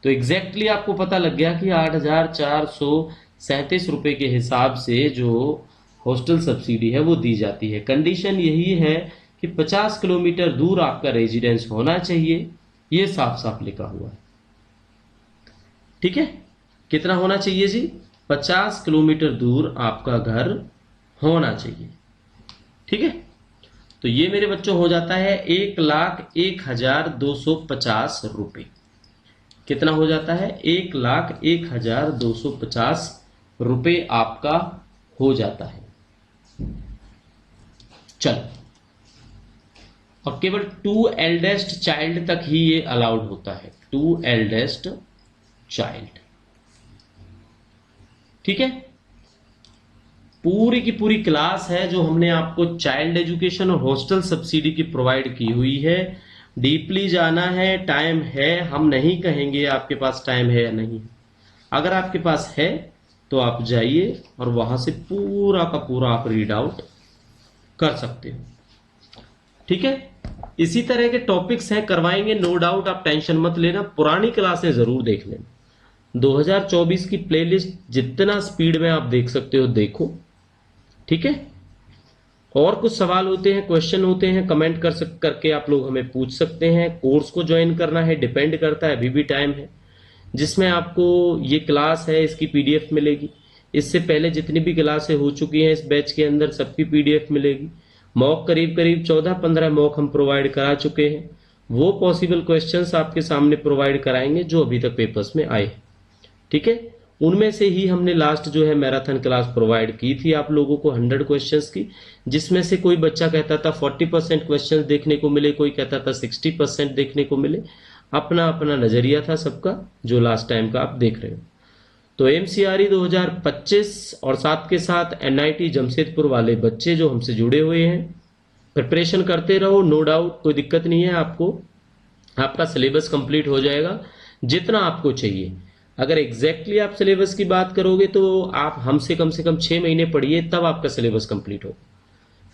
तो एग्जैक्टली आपको पता लग गया कि 8,437 रुपये के हिसाब से जो हॉस्टल सब्सिडी है वो दी जाती है। कंडीशन यही है कि 50 किलोमीटर दूर आपका रेजिडेंस होना चाहिए, ये साफ साफ लिखा हुआ है। ठीक है, कितना होना चाहिए जी? 50 किलोमीटर दूर आपका घर होना चाहिए। ठीक है, तो ये मेरे बच्चों हो जाता है 1,01,250 रुपये। कितना हो जाता है? 1,01,250 रुपये आपका हो जाता है। चलो, और केवल 2 एल्डेस्ट चाइल्ड तक ही ये अलाउड होता है, 2 एल्डेस्ट चाइल्ड। ठीक है, पूरी की पूरी क्लास है जो हमने आपको चाइल्ड एजुकेशन और हॉस्टल सब्सिडी की प्रोवाइड की हुई है। डीपली जाना है, टाइम है, हम नहीं कहेंगे आपके पास टाइम है या नहीं। अगर आपके पास है तो आप जाइए और वहां से पूरा का पूरा आप रीड आउट कर सकते हो। ठीक है, इसी तरह के टॉपिक्स हैं, करवाएंगे नो डाउट, आप टेंशन मत लेना। पुरानी क्लासें जरूर देख लेना, 2024 की प्लेलिस्ट जितना स्पीड में आप देख सकते हो देखो। ठीक है, और कुछ सवाल होते हैं, क्वेश्चन होते हैं, कमेंट करके आप लोग हमें पूछ सकते हैं। कोर्स को ज्वाइन करना है, डिपेंड करता है, अभी भी टाइम है, जिसमें आपको ये क्लास है इसकी पीडीएफ मिलेगी। इससे पहले जितनी भी क्लासें हो चुकी हैं इस बैच के अंदर सबकी पीडीएफ मिलेगी। मॉक करीब करीब 14-15 मॉक हम प्रोवाइड करा चुके हैं, वो पॉसिबल क्वेश्चंस आपके सामने प्रोवाइड कराएंगे जो अभी तक पेपर्स में आए। ठीक है, उनमें से ही हमने लास्ट जो है मैराथन क्लास प्रोवाइड की थी आप लोगों को 100 क्वेश्चंस की, जिसमें से कोई बच्चा कहता था 40% क्वेश्चंस देखने को मिले, कोई कहता था 60% देखने को मिले। अपना अपना नजरिया था सबका, जो लास्ट टाइम का आप देख रहे हो। तो एमसीआरई 2025 और साथ के साथ एनआईटी जमशेदपुर वाले बच्चे जो हमसे जुड़े हुए हैं, प्रिपरेशन करते रहो, नो डाउट, कोई दिक्कत नहीं है आपको। आपका सिलेबस कंप्लीट हो जाएगा जितना आपको चाहिए। अगर एग्जैक्टली आप सिलेबस की बात करोगे तो आप हमसे कम से कम 6 महीने पढ़िए, तब आपका सिलेबस कंप्लीट हो,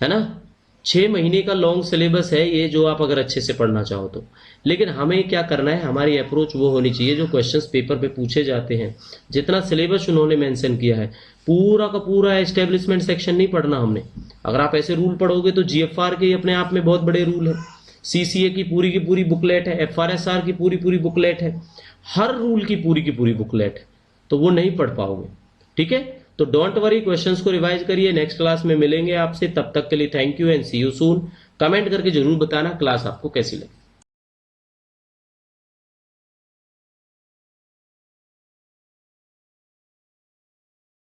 है ना। 6 महीने का लॉन्ग सिलेबस है ये, जो आप अगर अच्छे से पढ़ना चाहो तो। लेकिन हमें क्या करना है, हमारी अप्रोच वो होनी चाहिए जो क्वेश्चंस पेपर पे पूछे जाते हैं, जितना सिलेबस उन्होंने मेंशन किया है, पूरा का पूरा एस्टेब्लिशमेंट सेक्शन नहीं पढ़ना हमने। अगर आप ऐसे रूल पढ़ोगे तो जीएफआर के अपने आप में बहुत बड़े रूल है, सीसीए की पूरी बुकलेट है, एफआरएसआर की पूरी बुकलेट है, हर रूल की पूरी बुकलेट है, तो वो नहीं पढ़ पाओगे। ठीक है, तो डोंट वरी, क्वेश्चंस को रिवाइज करिए। नेक्स्ट क्लास में मिलेंगे आपसे, तब तक के लिए thank you and see you soon. Comment करके जरूर बताना क्लास आपको कैसी लगी।